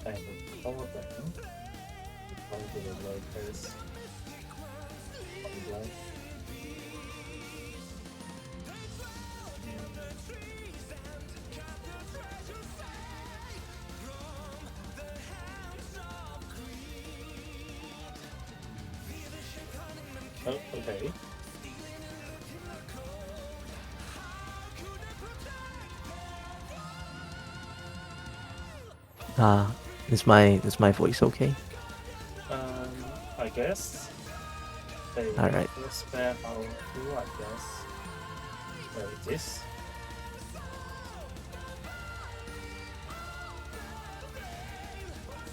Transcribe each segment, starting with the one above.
kind of clothing onto the workers on Oh, okay. Uh, is my voice okay? Um, I guess they All right. first spare our crew, I guess. Where it is?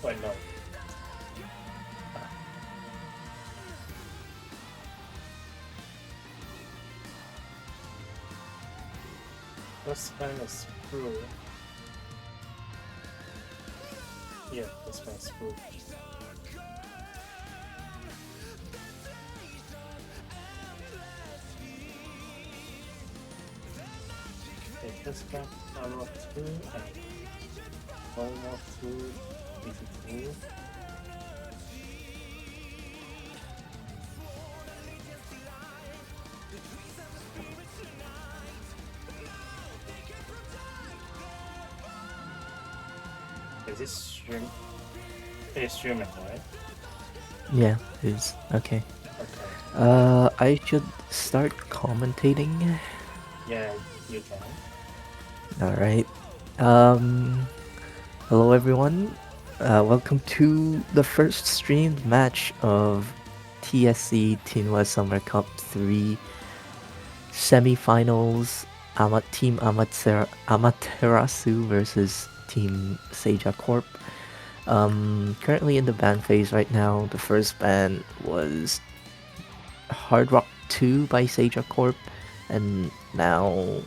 Wait, no. Ah, first spare is crew. Yeah, first spare is crew. Okay, first spare armor 2 and almost 2 BT2. Is this stream? It's streaming, right? Yeah, it's okay. Okay. I should start commentating. Yeah, you can. All right. Um, Hello everyone. Welcome to the first streamed match of TSC Tinwa Summer Cup 3 semifinals. Team Amaterasu versus Team Seija Corp. Currently in the ban phase right now. The first ban was Hard Rock 2 by Seija Corp, and now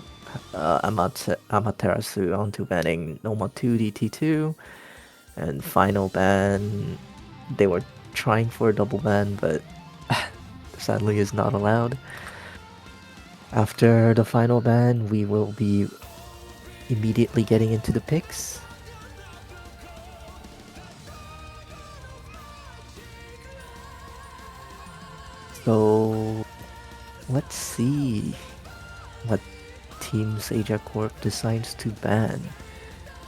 Amaterasu onto banning Noma 2 DT2, and final ban. They were trying for a double ban, but sadly is not allowed. After the final ban, we will be immediately getting into the picks. So let's see what Team Seija Corp decides to ban.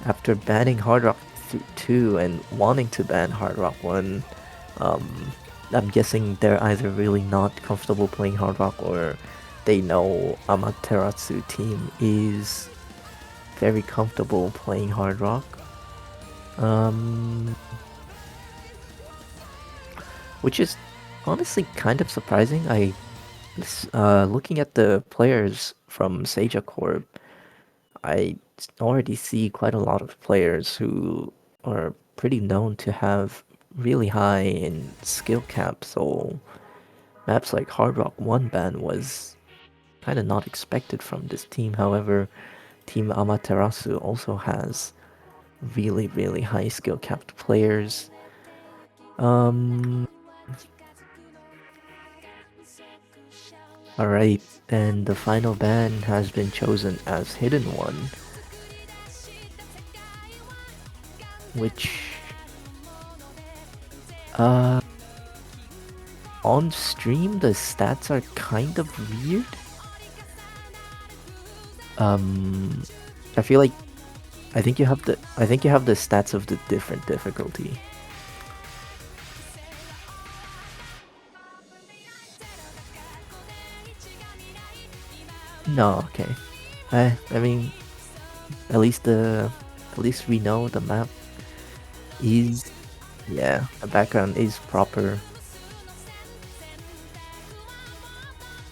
After banning Hard Rock 2 and wanting to ban Hard Rock 1, um, I'm guessing they're either really not comfortable playing Hard Rock or they know Amaterasu team is very comfortable playing Hard Rock. Um, which is honestly kind of surprising. Looking at the players from Seija Corp, I already see quite a lot of players who are pretty known to have really high in skill cap, so maps like Hard Rock 1 ban was kind of not expected from this team. However, Team Amaterasu also has really, really high skill capped players. Um, Alright, and the final ban has been chosen as Hidden One, which uh on stream the stats are kind of weird. Um I feel like I think you have the stats of the different difficulty. No, okay. I mean at least we know the map is, yeah, the background is proper.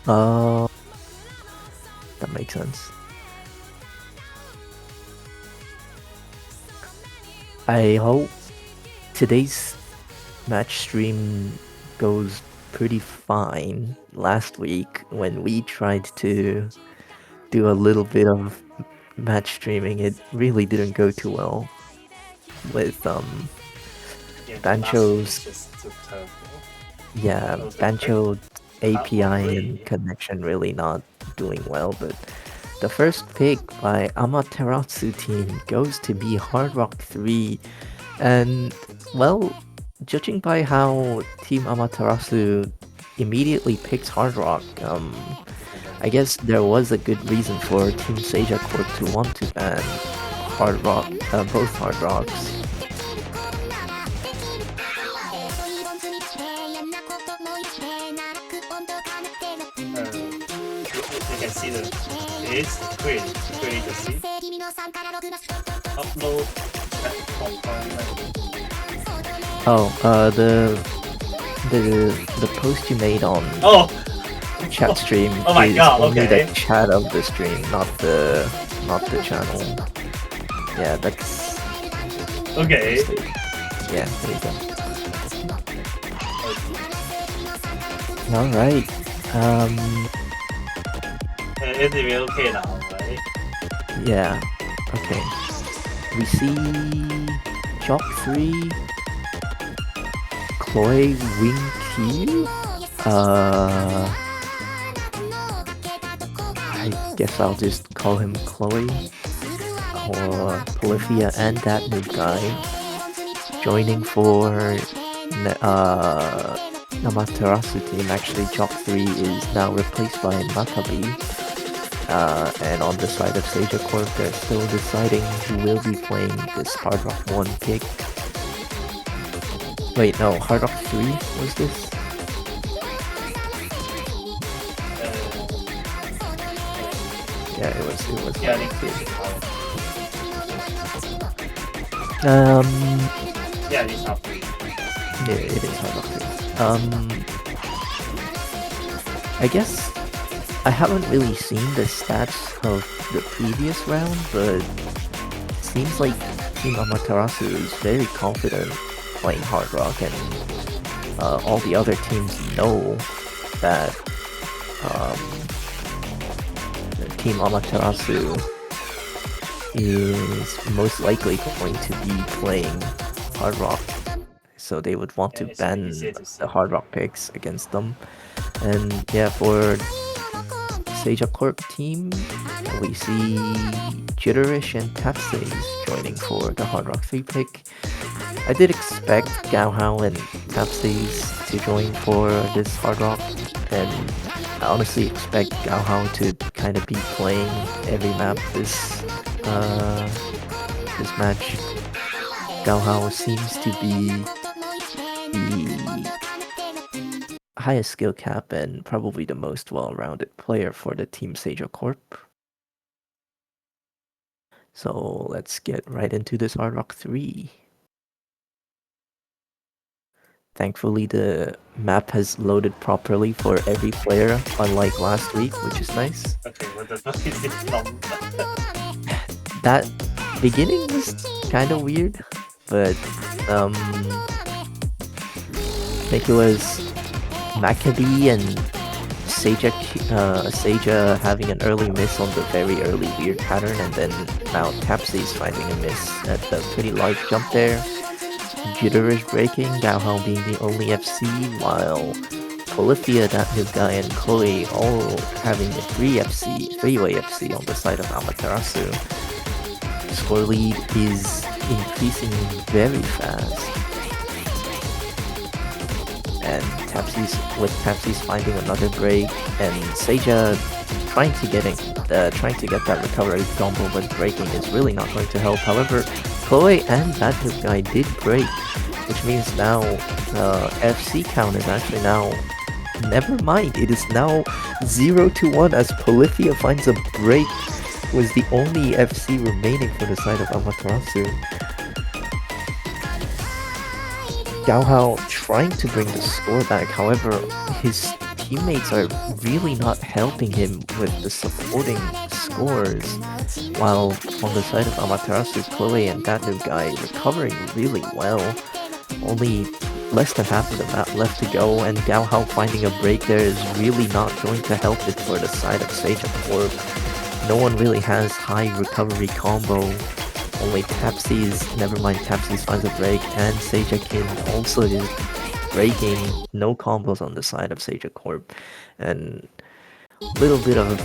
Uh that makes sense. I hope today's match stream goes pretty fine. Last week, when we tried to do a little bit of match streaming, it really didn't go too well with Yeah, the last one Bancho's, is just too terrible. yeah, Oh, the pick Bancho part one API and three. connection really not doing well. But the first pick by Amaterasu team goes to be Hard Rock 3 And, well, judging by how Team Amaterasu immediately picked Hard Rock, I guess there was a good reason for Team Seija Corp to want to ban Hard Rock, both Hard Rocks. You can see it's clearly to see. Upload Oh, the post you made on oh chat stream Oh my is God, only okay. the chat of the stream, not the channel. Yeah, that's okay. yeah. There you go. All right. It's really okay now, right? Yeah. Okay. We see Jock 3, Chloe Wing Q. I guess I'll just call him Chloe or Polyphia and that new guy joining for Amaterasu team. Actually, Jock 3 is now replaced by Makabe. And on the side of Seija Corp, they're still deciding who will be playing this Hard Rock 1 pick. Wait, no, Hard Rock 3 was this? Yeah, it was. Yeah, Hard Rock 3. Yeah, it's not free. Yeah, it is Hard Rock 3. I guess I haven't really seen the stats of the previous round, but it seems like Team Amaterasu is very confident playing Hard Rock, and all the other teams know that Team Amaterasu is most likely going to be playing Hard Rock, so they would want to ban the Hard Rock picks against them. And yeah, for Seija Corp team, we see Jitterish and Tapsays joining for the Hard Rock 3 pick. I did expect Gaohao and Tapsays to join for this Hard Rock, and I honestly expect Gaohao to kind of be playing every map this match. Gaohao seems to be the highest skill cap and probably the most well-rounded player for the Team Seija Corp. So let's get right into this Hard Rock 3. Thankfully, the map has loaded properly for every player, unlike last week, which is nice. Okay, what the fuck is this number? That beginning was kind of weird, but I think it was Maccabi and Seija having an early miss on the very early weird pattern, and then now Tapsy's finding a miss at the pretty large jump there. Jitterish breaking, Gaohao being the only FC, while Polyphia, that new guy, and Chloe all having a three-way FC on the side of Amaterasu. Score lead is increasing very fast. And Tapsy's finding another break, and Seija trying to get that recovery combo, but breaking is really not going to help. However, Chloe and that new guy did break, which means now FC count is actually now, never mind, it is now 0-1 as Polyphia finds a break, was the only FC remaining for the side of Amaterasu. Gaohao trying to bring the score back, however, his teammates are really not helping him with the supporting scores, while on the side of Amaterasu, Chloe and that new guy recovering really well. Only less than half of the map left to go, and Gaohao finding a break there is really not going to help it for the side of Seija Corp. No one really has high recovery combo. Only Tapsy's finds a break, and Seijakin also is breaking. No combos on the side of Seija Corp, and a little bit of a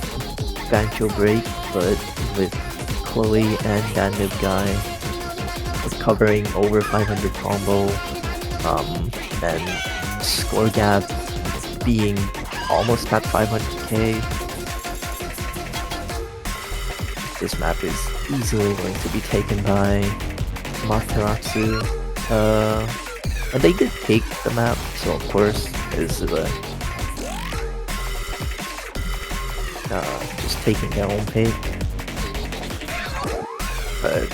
banjo break, but with Chloe and that new guy covering over 500 combo, and score gap being almost at 500k. This map is easily going to be taken by Amaterasu. And they did take the map, so of course this is a just taking their own pick. But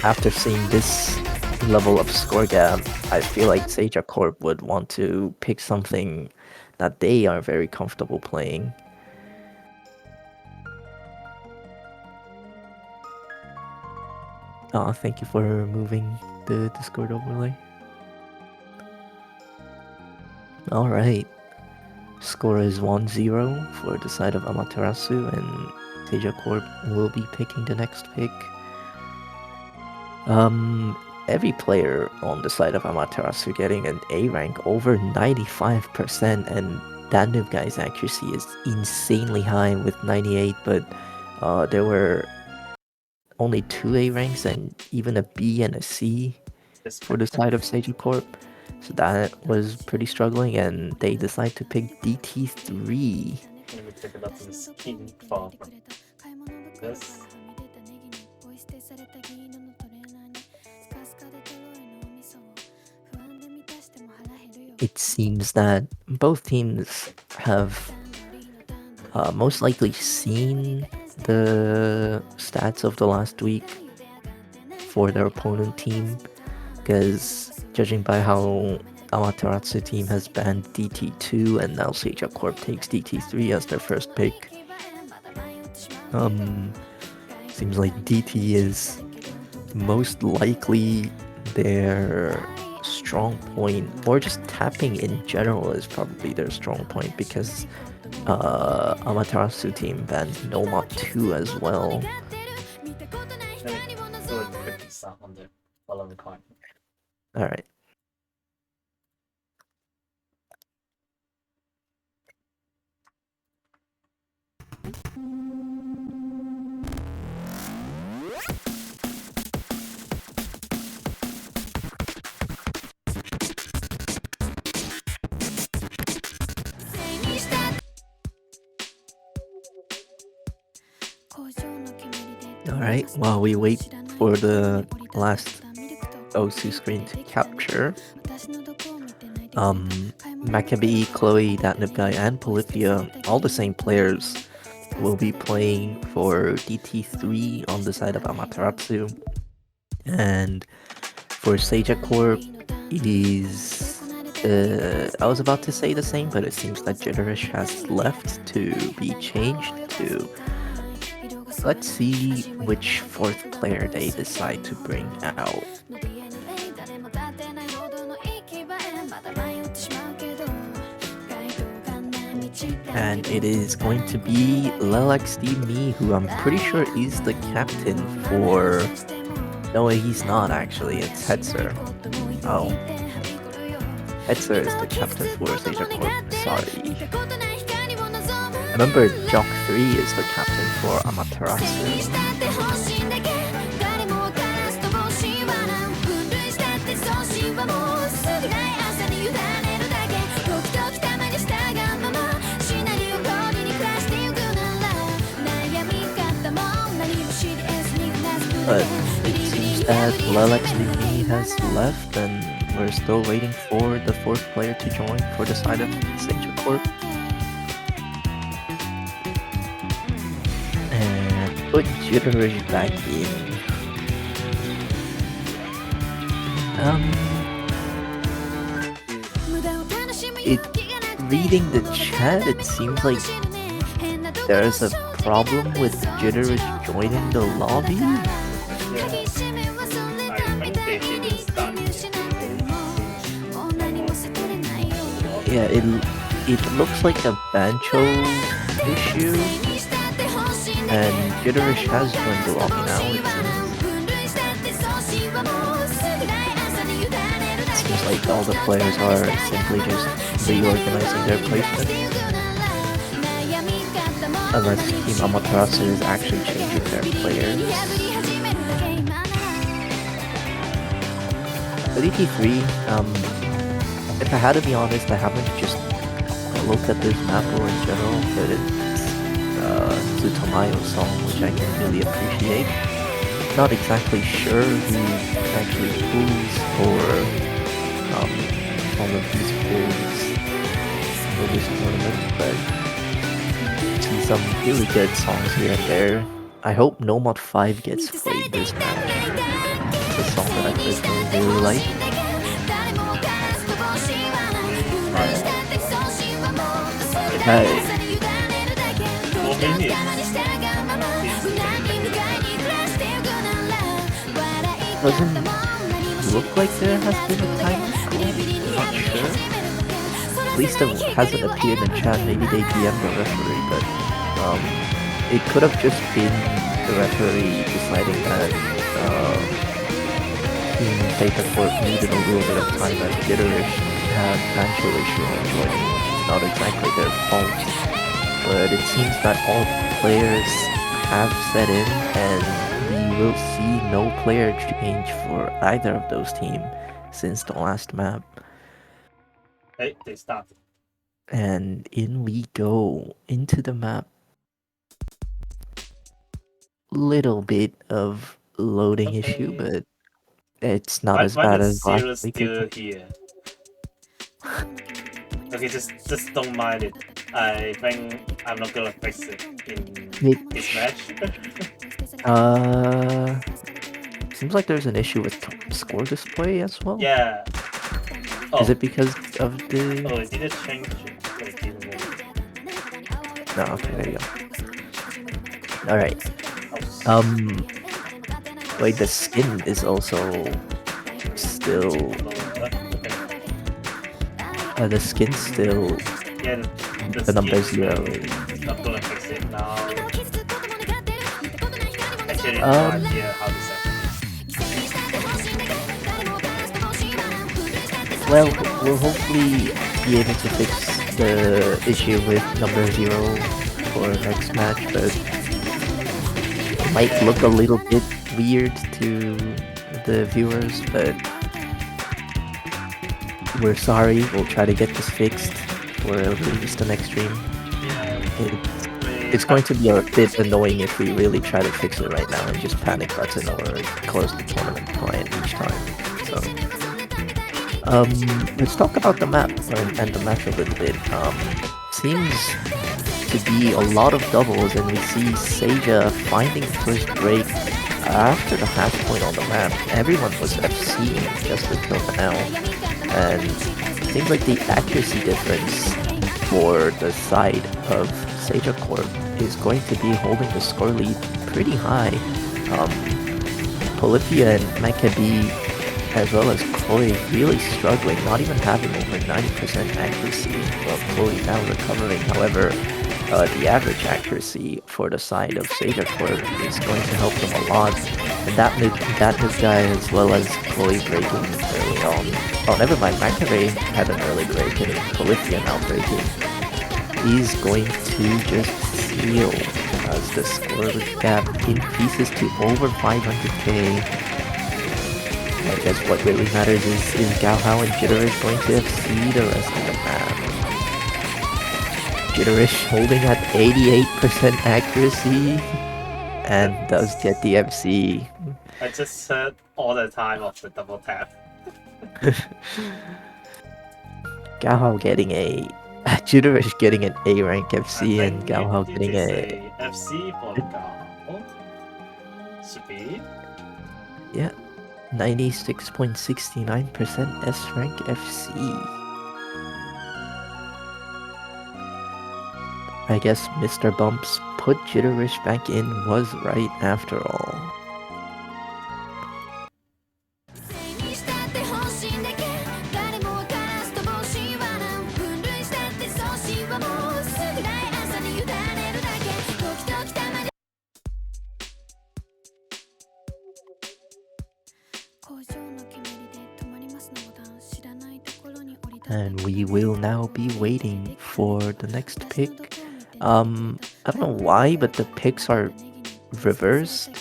after seeing this level of score gap, I feel like Seija Corp would want to pick something that they are very comfortable playing. Thank you for removing the Discord overlay. Alright. Score is 1-0 for the side of Amaterasu, and Seija Corp will be picking the next pick. Every player on the side of Amaterasu getting an A rank over 95%, and that noob guy's accuracy is insanely high with 98, but there were only 2 A ranks and even a B and a C for the side of Seiji Corp. So that was pretty struggling, and they decide to pick DT3. Let me check about the skin for this. It seems that both teams have most likely seen the stats of the last week for their opponent team, because judging by how Amaterasu team has banned DT2 and now Seija Corp takes DT3 as their first pick, seems like DT is most likely their strong point, or just tapping in general is probably their strong point, because Amaterasu team banned Nomad 2 as well. So it's 50 on the following card. Alright. Alright, while we wait for the last O2 screen to capture, Maccabi, Chloe, that noob guy, and Polyphia, all the same players, will be playing for DT3 on the side of Amaterasu. And for Seija Corp, it is... I was about to say the same, but it seems that Jitterish has left to be changed to... Let's see which fourth player they decide to bring out. And it is going to be LLXD Me, who I'm pretty sure is the captain for... No, he's not actually, it's Hetzer. Oh. Hetzer is the captain for Seija Corp, sorry. Remember, Jock 3 is the captain for Amaterasu. But it seems that LLXDP has left, and we're still waiting for the fourth player to join for the side of Seija Corp. And put Jitterish back in. Reading the chat, it seems like there's a problem with Jitterish joining the lobby. Yeah, it looks like a Bancho issue, and Jitterish has joined the lobby now. It seems like all the players are simply just reorganizing their placement. Unless Team Amaterasu is actually changing their players. With ET3, if I had to be honest, I haven't just looked at this map or in general, but it's Tsutomayo's song, which I can really appreciate. Not exactly sure who actually pulls for all of these pulls for this tournament, but see some really good songs here and there. I hope No Mod 5 gets played this match. It's a song that I personally really like. Right. Uh, What minute? doesn't look like there has been a time score. I'm not sure. At least it hasn't appeared in chat. Maybe they DM'd the referee, but it could have just been the referee deciding that Team Paper Corp needed a little bit of time as Jitterish had financial issue on joining, which is not exactly their fault. But it seems that all players have set in, and we will see no player change for either of those teams since the last map. Hey, they started. And in we go into the map. Little bit of loading issue, Okay. but it's not as Why bad the as last Zero week. still here? Okay, just don't mind it. I think I'm not gonna fix it in this match. Seems like there's an issue with score display as well. Yeah. Oh. Is it because of the? Oh, it didn't change it. So it didn't move. No. Okay, there you go. All right. Wait, the skin is also still. The skin's still. Yeah, the number skin 0. I'm gonna fix it now. Actually, no idea how to set it. Well, we'll hopefully be able to fix the issue with number 0 for next match, but it might look a little bit weird to the viewers, but we're sorry. We'll try to get this fixed for at least the next stream. It's going to be a bit annoying if we really try to fix it right now and just panic button or close the tournament client each time. So, let's talk about the map and the match a little bit. Seems to be a lot of doubles, and we see Seija finding the first break after the half point on the map. Everyone was FCing just until now, and it seems like the accuracy difference for the side of Seija Corp is going to be holding the score lead pretty high. Polyphia and Maccabi, as well as Chloe, really struggling, not even having over 90% accuracy. Well, Chloe now recovering, however, the average accuracy for the side of Seija Corp is going to help them a lot. And that mid guy, as well as Chloe breaking early on. Oh, never mind, Maccabi had an early break, and Polyphia now breaking. He's going to just seal as the score gap increases to over 500k. I guess what really matters is Gaohao and Jitterish going to FC the rest of the map. Jitterish holding at 88% accuracy and does get the FC. I just heard all the time of the double tap. Gaohao getting a Jitterish getting an A rank FC and Gaohao getting a FC for Gaohao. Speed? Yeah. 96.69% S rank FC. I guess Mr. Bumps put Jitterish back in was right after all. And we will now be waiting for the next pick. I don't know why, but the picks are reversed.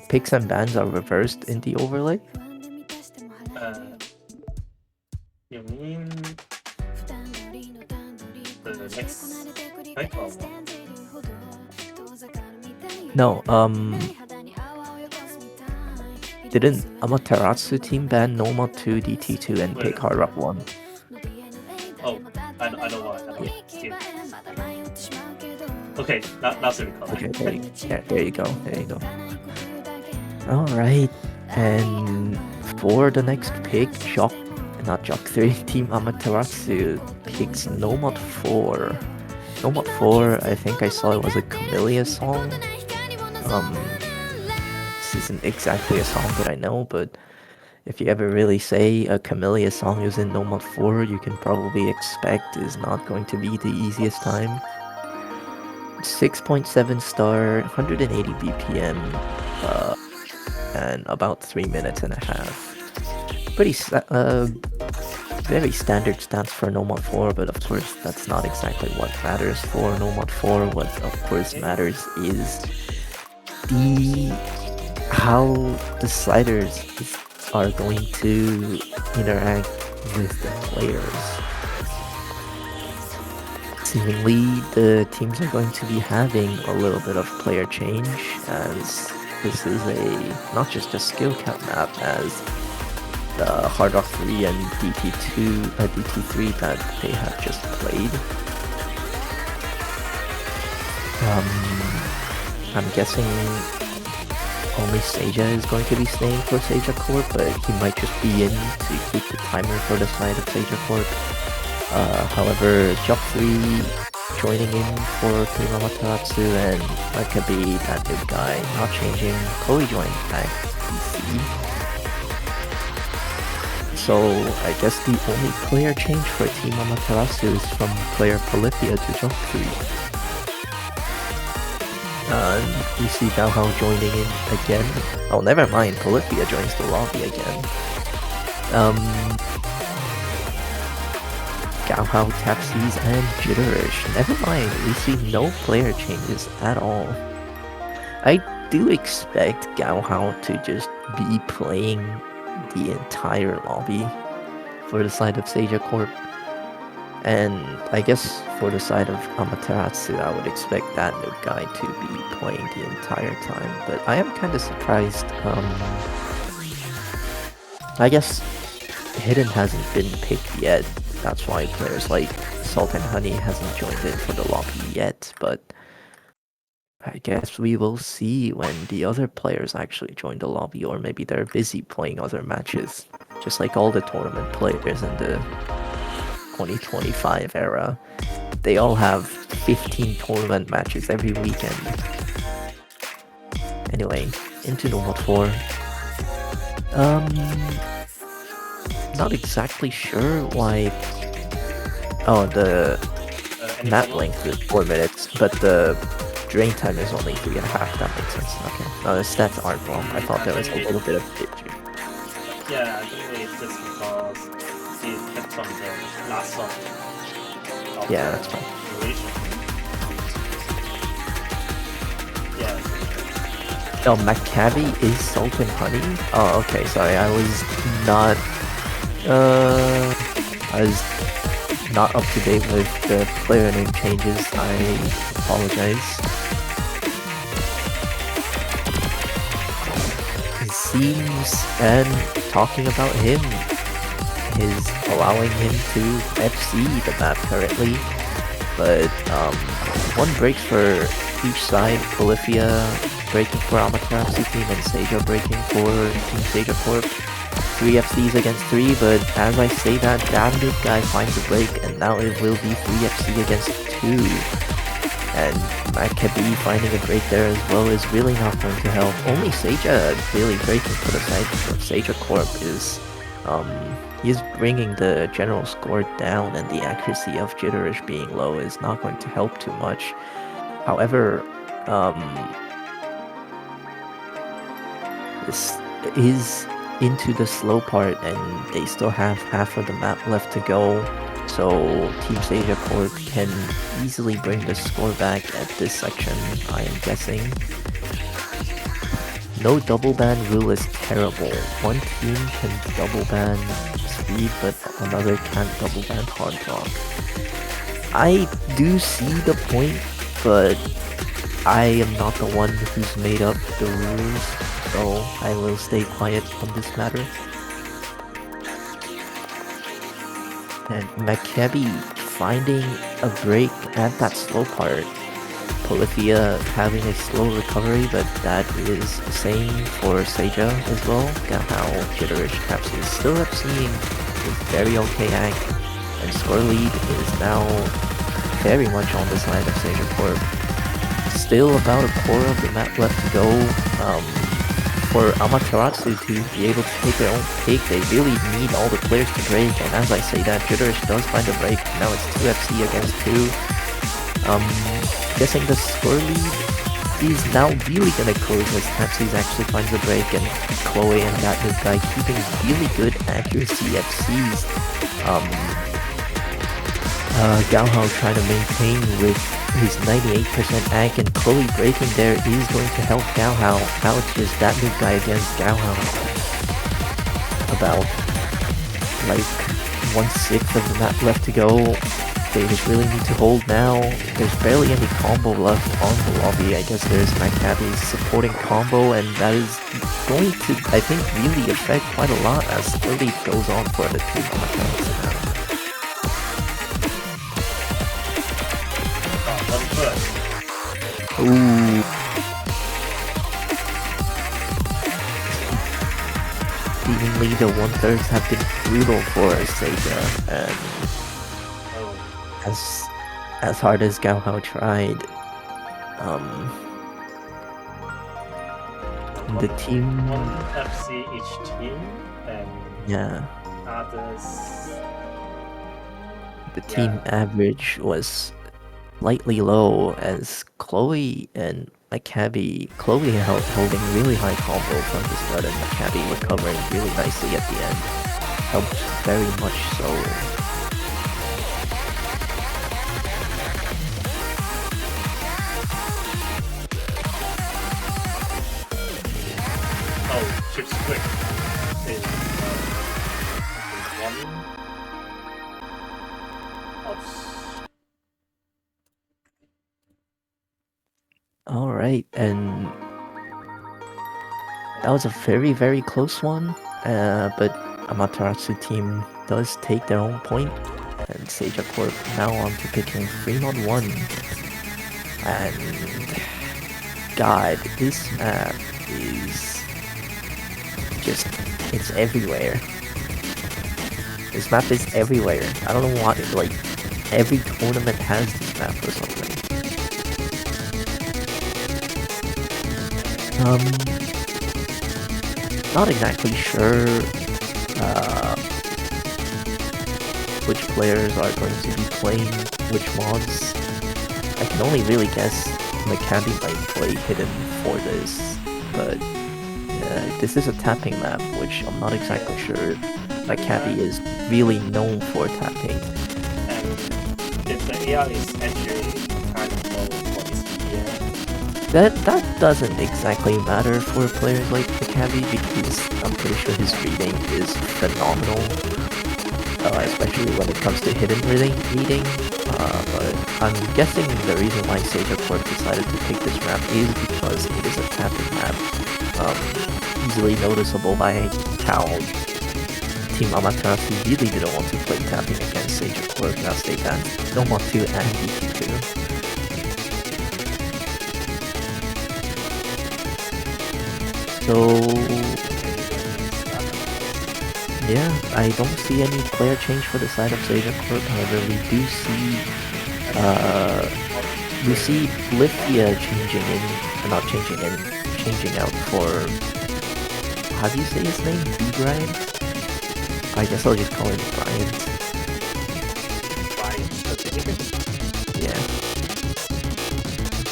Picks and bans are reversed in the overlay. You mean the next fight or what? No, didn't Amaterasu team ban Normal 2, DT2, and Wait, pick Hard Rock 1? oh, I know why. I know. Still. Okay, that's the recall. Okay, there you go. There you go. All right, and for the next pick, not Jock 3, Team Amaterasu picks Nomad 4. Nomad 4, I think I saw it was a Camellia song. This isn't exactly a song that I know, but if you ever really say a Camellia song is in Nomad 4, you can probably expect is not going to be the easiest time. 6.7 star, 180 BPM, and about 3 minutes and a half. Pretty very standard stats for Nomad 4, but of course that's not exactly what matters for Nomad 4. What of course matters is how the sliders are going to interact with the players. Seemingly the teams are going to be having a little bit of player change, as this is not just a skill cap map, as the Hard Rock 3 and DT3 that they have just played. I'm guessing only Seija is going to be staying for Seija Corp, but he might just be in to keep the timer for the side of Seija Corp. However, Jock 3 joining in for Team Amaterasu, and that could be that new guy not changing. Chloe joined back PC. So I guess the only player change for Team Amaterasu is from player Polyphia to Jock 3. We see Gaohao joining in again. Oh, never mind, Polyphia joins the lobby again. Gaohao, Tapsies, and Jitterish. Never mind, we see no player changes at all. I do expect Gaohao to just be playing the entire lobby for the side of Seija Corp. And I guess for the side of Amaterasu, I would expect that new guy to be playing the entire time. But I am kind of surprised. I guess Hidden hasn't been picked yet. That's why players like Salt and Honey hasn't joined in for the lobby yet. But I guess we will see when the other players actually join the lobby, or maybe they're busy playing other matches. Just like all the tournament players in the 2025 era, they all have 15 tournament matches every weekend. Anyway, into Nomad 4. Not exactly sure why. Oh, the map length is 4 minutes, but the drain time is only 3.5. That makes sense. Okay. No, the stats aren't wrong. I thought there was a little bit of glitch. Yeah, I think it's just because she kept on the last song. Yeah, that's fine. Duration. Yeah. Oh, Maccabi is Salt and Honey? Oh, okay, sorry, I was not up to date with the player name changes. I apologize. It seems, and talking about him, is allowing him to FC the map currently, but one breaks for each side. Polyphia breaking for Amaterasu team and Seija breaking for Team Seija Corp. 3 FCs against 3, but as I say that, damn good guy finds a break, and now it will be 3 FC against 2. And Maccabi finding a break there as well is really not going to help. Only Seija really breaking for the side of Seija Corp is he's bringing the general score down, and the accuracy of Jitterish being low is not going to help too much. However, this is into the slow part, and they still have half of the map left to go, so Team Seija Corp can easily bring the score back at this section, I am guessing. no double ban rule is terrible. One team can double ban speed, but another can't double ban hard block. I do see the point, but I am not the one who's made up the rules, so I will stay quiet on this matter. And Maccabi finding a break at that slow part. Polyphia having a slow recovery, but that is the same for Seija as well. Gahao, Jitterish, Capsule still up seeing with very okay ag, and score lead is now very much on the side of Seija Corp. Still about a quarter of the map left to go. For Amaterasu to be able to take their own pick, they really need all the players to break, and as I say that, Jitterish does find a break. Now it's 2 FC against 2. Guessing the score lead is now really gonna close as Tapsies actually finds a break, and Chloe and that new guy keeping really good accuracy FCs. Gaohao trying to maintain with his 98% ag, and Chloe breaking there is going to help Gaohao. Now it's just that new guy against Gaohao. About like 1/6 of the map left to go. They just really need to hold now. There's barely any combo left on the lobby. I guess there's Maccabi's supporting combo, and that is going to, I think, really affect quite a lot as the lead goes on for the team on the now. Ooh. Seemingly the 1/3s have been brutal for Seija, and as hard as Gaohao tried, the team... One FC each team, and yeah, others... the team average was slightly low as Chloe and Maccabi, Chloe holding really high combo from the start, and Maccabi recovering really nicely at the end. Helped very much so. Oh, chips quick. Is one. Alright, and that was a very, very close one, but Amaterasu team does take their own point, and Seija Corp now on to picking 3-on-1. And God, this map is just, it's everywhere. This map is everywhere. I don't know why, like, every tournament has this map or something. Not exactly sure which players are going to be playing which mods. I can only really guess Maccabi might play Hidden for this, but this is a tapping map, which I'm not exactly sure. Maccabi is really known for tapping. And if the AR is actually kind of low for this year, that doesn't exactly matter for players like Maccabi, because I'm pretty sure his reading is phenomenal, especially when it comes to hidden reading. But I'm guessing the reason why Seija Corp decided to pick this map is because it is a tapping map. Easily noticeable by how Team Amaterasu really didn't want to play tapping against Seija Corp as they banned Doma 2 and DQ2. So yeah, I don't see any player change for the side of Seija Corp. However, we do see Lithia changing out for, how do you say his name? B. Bryant? I guess I'll just call him Bryant. Yeah.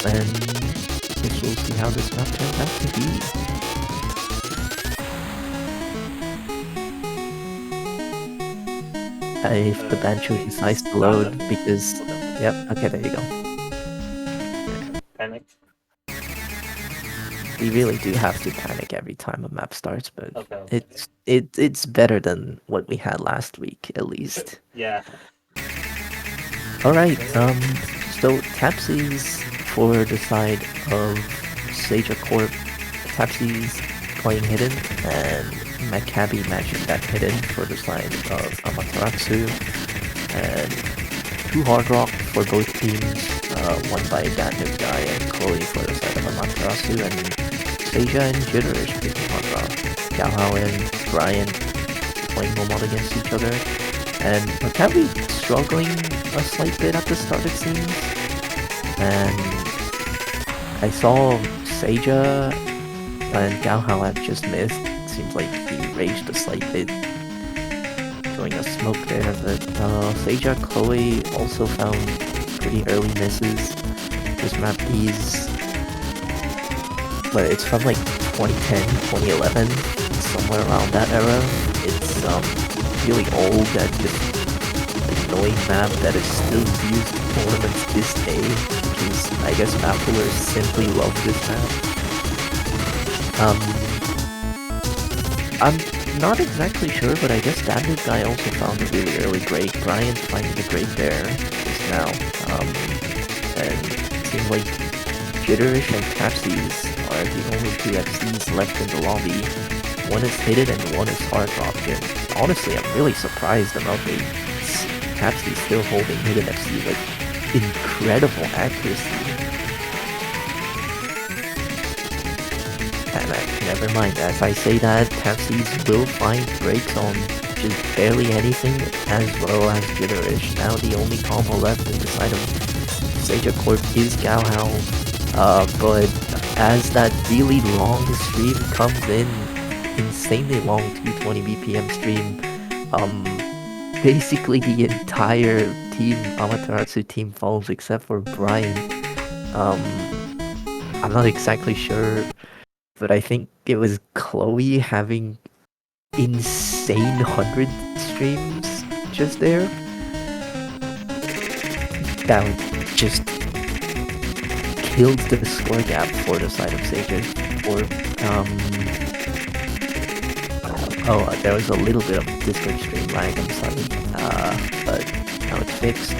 And guess we'll see how this map turns out to be. If the Bancho decides to load, because... Yep, okay, there you go. Panic. we really do have to panic every time a map starts, but Okay. it's better than what we had last week, at least. Yeah. All right. So Tapsies for the side of Seija Corp. Tapsies playing hidden, and Maccabi matching that hidden for the side of Amaterasu, and two hard rock for both teams. One by Daniel Guy and Chloe for the side of Amaterasu, and Seija and Jitterish picking hard rock. Galhao and Brian playing Momod against each other. And Maccabi struggling a slight bit at the start, it seems. And I saw Seija and Galhao had just missed. Seems like he raged a slight bit, throwing a smoke there. But Seija, Chloe also found pretty early misses. This map is, but it's from like 2010, 2011, somewhere around that era. It's really old and just annoying map that is still used in tournaments this day, which is, I guess, map players simply love this map. I'm not exactly sure, but I guess that new guy also found a really early break. Brian finding the break there just now. And it seems like Jitterish and Tapsies are the only two FCs left in the lobby. One is hidden and one is hard rock. And honestly, I'm really surprised about the Tapsies still holding hidden FC with incredible accuracy. And never mind, as I say that, Tapsies will find breaks on just barely anything, as well as Jitterish. Now the only combo left in the side of Seija Corp is Galhao. But as that really long stream comes in, insanely long 220 BPM stream, basically the entire team, Amaterasu team falls except for Brian. I'm not exactly sure, but I think it was Chloe having insane 100 streams just there. That just killed the score gap for the side of Seija. There was a little bit of Discord stream lag, I'm sorry. But now it's fixed.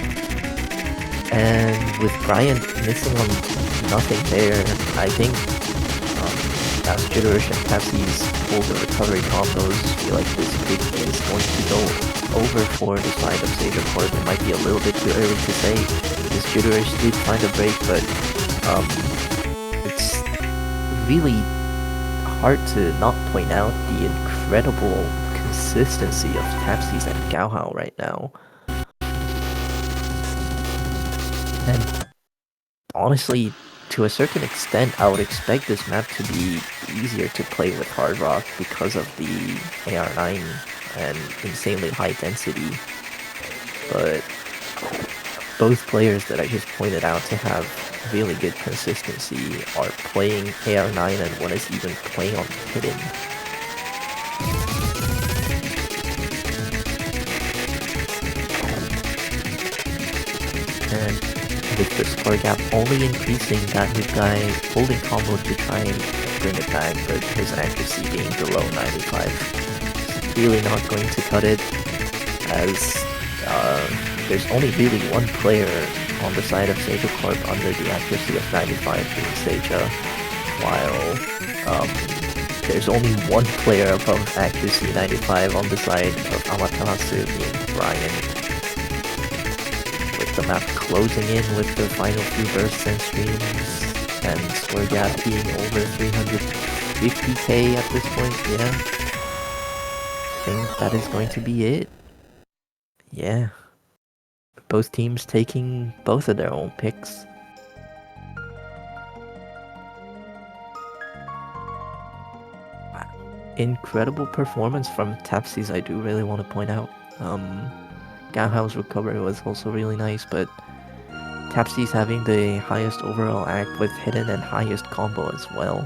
And with Brian missing on nothing there, I think as Jitterish and Tapsies pull the recovery combos, I feel like this pick is going to go over for the side of Seija Corp. It might be a little bit too early to say. This Jitterish did find a break, but it's really hard to not point out the incredible consistency of Tapsies and Galhao right now. And honestly, to a certain extent, I would expect this map to be easier to play with Hard Rock because of the AR9 and insanely high density. But both players that I just pointed out to have really good consistency are playing AR9, and one is even playing on hidden. And with the score gap only increasing, that new guy holding combo to try and bring it back, but his accuracy being below 95 is really not going to cut it, as there's only really one player on the side of Seija Corp under the accuracy of 95 being Seija, while there's only one player above accuracy 95 on the side of Amaterasu being Brian. With the map closing in with the final few bursts and streams, and score gap being over 350k at this point, yeah. I think that is going to be it. Yeah. Both teams taking both of their own picks. Incredible performance from Tapsies, I do really want to point out. Galhao's recovery was also really nice, but Tapsies having the highest overall act with hidden and highest combo as well.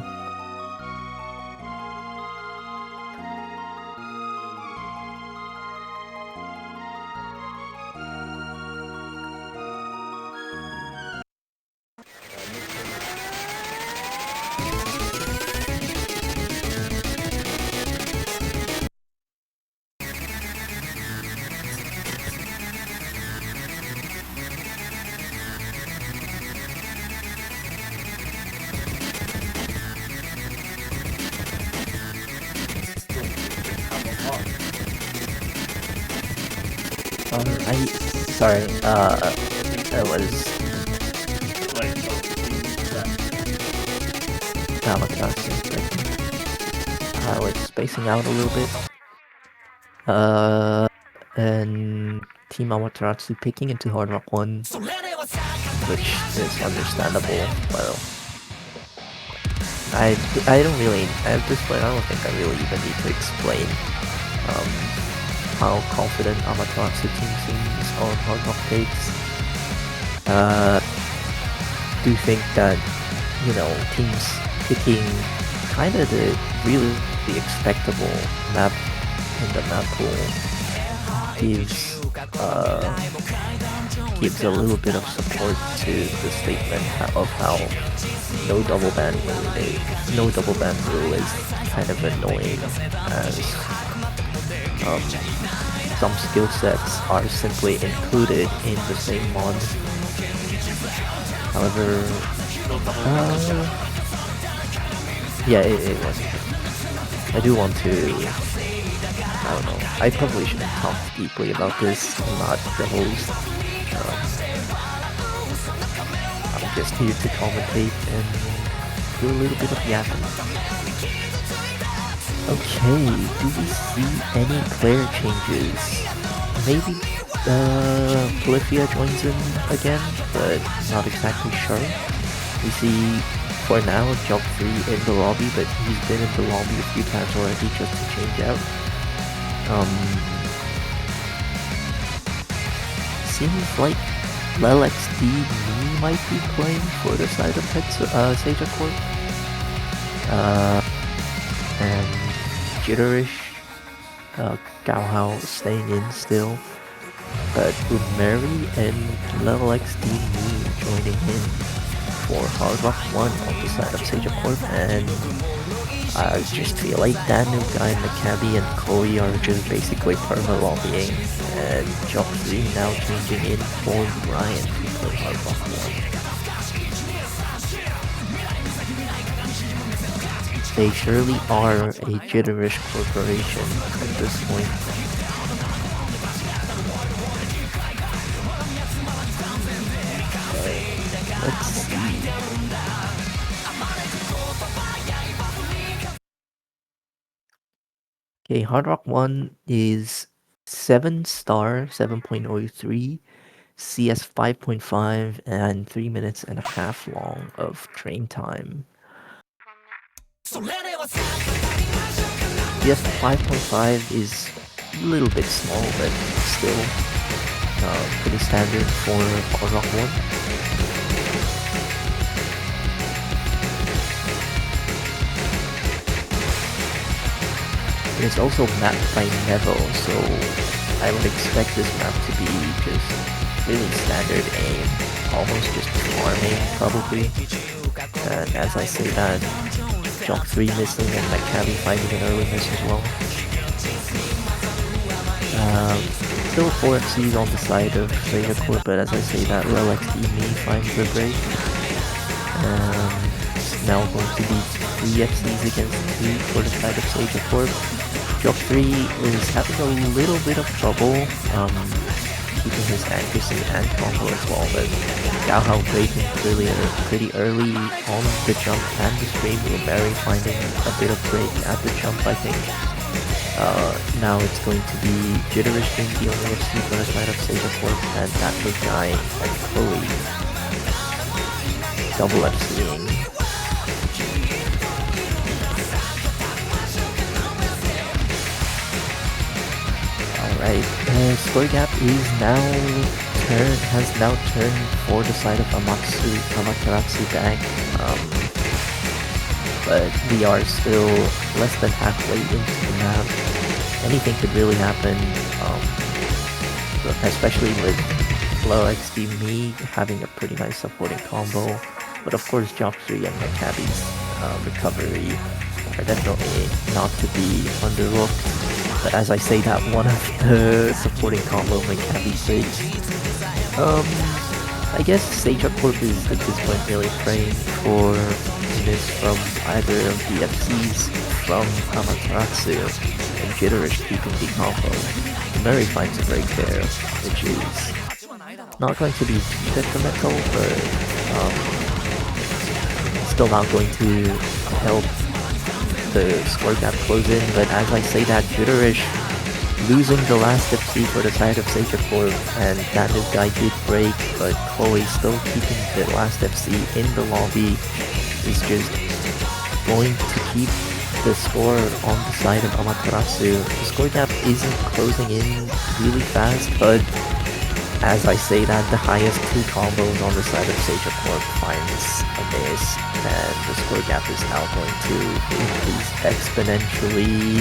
I sorry. That was Like, oh, Amaterasu. I was spacing out a little bit. And Team Amaterasu picking into Hard Rock 1, which is understandable. Well, I don't really, at this point, I don't think I really even need to explain um, how confident Amaterasu team seems on Hard Rock takes. Do think that, teams picking kind of the really the expectable map in the map pool gives a little bit of support to the statement of how no double ban rule is kind of annoying, as some skill sets are simply included in the same mod. However, yeah, it wasn't. I do want to. I don't know. I probably shouldn't talk deeply about this. I'm not the host. I'm just here to commentate and do a little bit of yapping. Okay, do we see any player changes? Maybe Polyphia joins in again, but not exactly sure. We see, for now, Jump 3 in the lobby, but he's been in the lobby a few times already just to change out. Seems like LXD Me might be playing for the side of Seija Corp. And Jitterish, Gaohao staying in still. But Umeri and LXD Me joining in for Hard Rock 1 on the side of Seija Corp, and I just feel like that new guy, Maccabi and Koi are just basically perma-lobbying, and Jock 3 now changing in for Ryan to play Hard Rock 1. They surely are a jitterish corporation at this point. Let's see. Okay, Hard Rock 1 is 7-star, 7.03, CS 5.5, and 3 minutes and a half long of train time. CS 5.5 is a little bit small, but still pretty standard for Hard Rock 1. It's also mapped by Neville, so I would expect this map to be just really standard aim, almost just farming probably. And as I say that, Jock 3 missing and Maccabi finding an early miss as well. Still 4 FCs on the side of Seija Corp, but as I say that, LXD Me finds the break. Now going to be 3 FCs against 2 for the side of Seija Corp. Jock 3 is having a little bit of trouble keeping his accuracy and combo as well, but Gaohao breaking pretty early on the jump and the stream, with Mary finding a bit of break at the jump, I think. Now it's going to be Jitterish being the only FC for the side of Seija Corp, and that big guy and Chloe double FCing. Alright, score gap has now turned for the side of Amaterasu back, but we are still less than halfway into the map. Anything could really happen, especially with low XD Me having a pretty nice supporting combo, but of course Job 3 and Maccabi's recovery are definitely not to be underlooked. But as I say that, one of the supporting combo Maccabi breaks. I guess Seija Corp is at this point really praying for miss from either of the FCs from Amaterasu and Jitterish keeping the combo. Murray finds a break there, which is not going to be too detrimental, but still not going to help the score gap close in. But as I say that, Jitterish losing the last FC for the side of Seija Corp, and that new guy did break, but Chloe still keeping the last FC in the lobby is just going to keep the score on the side of Amaterasu. The score gap isn't closing in really fast, but as I say that, the highest two combos on the side of Seija Corp finds a miss, and the score gap is now going to increase exponentially.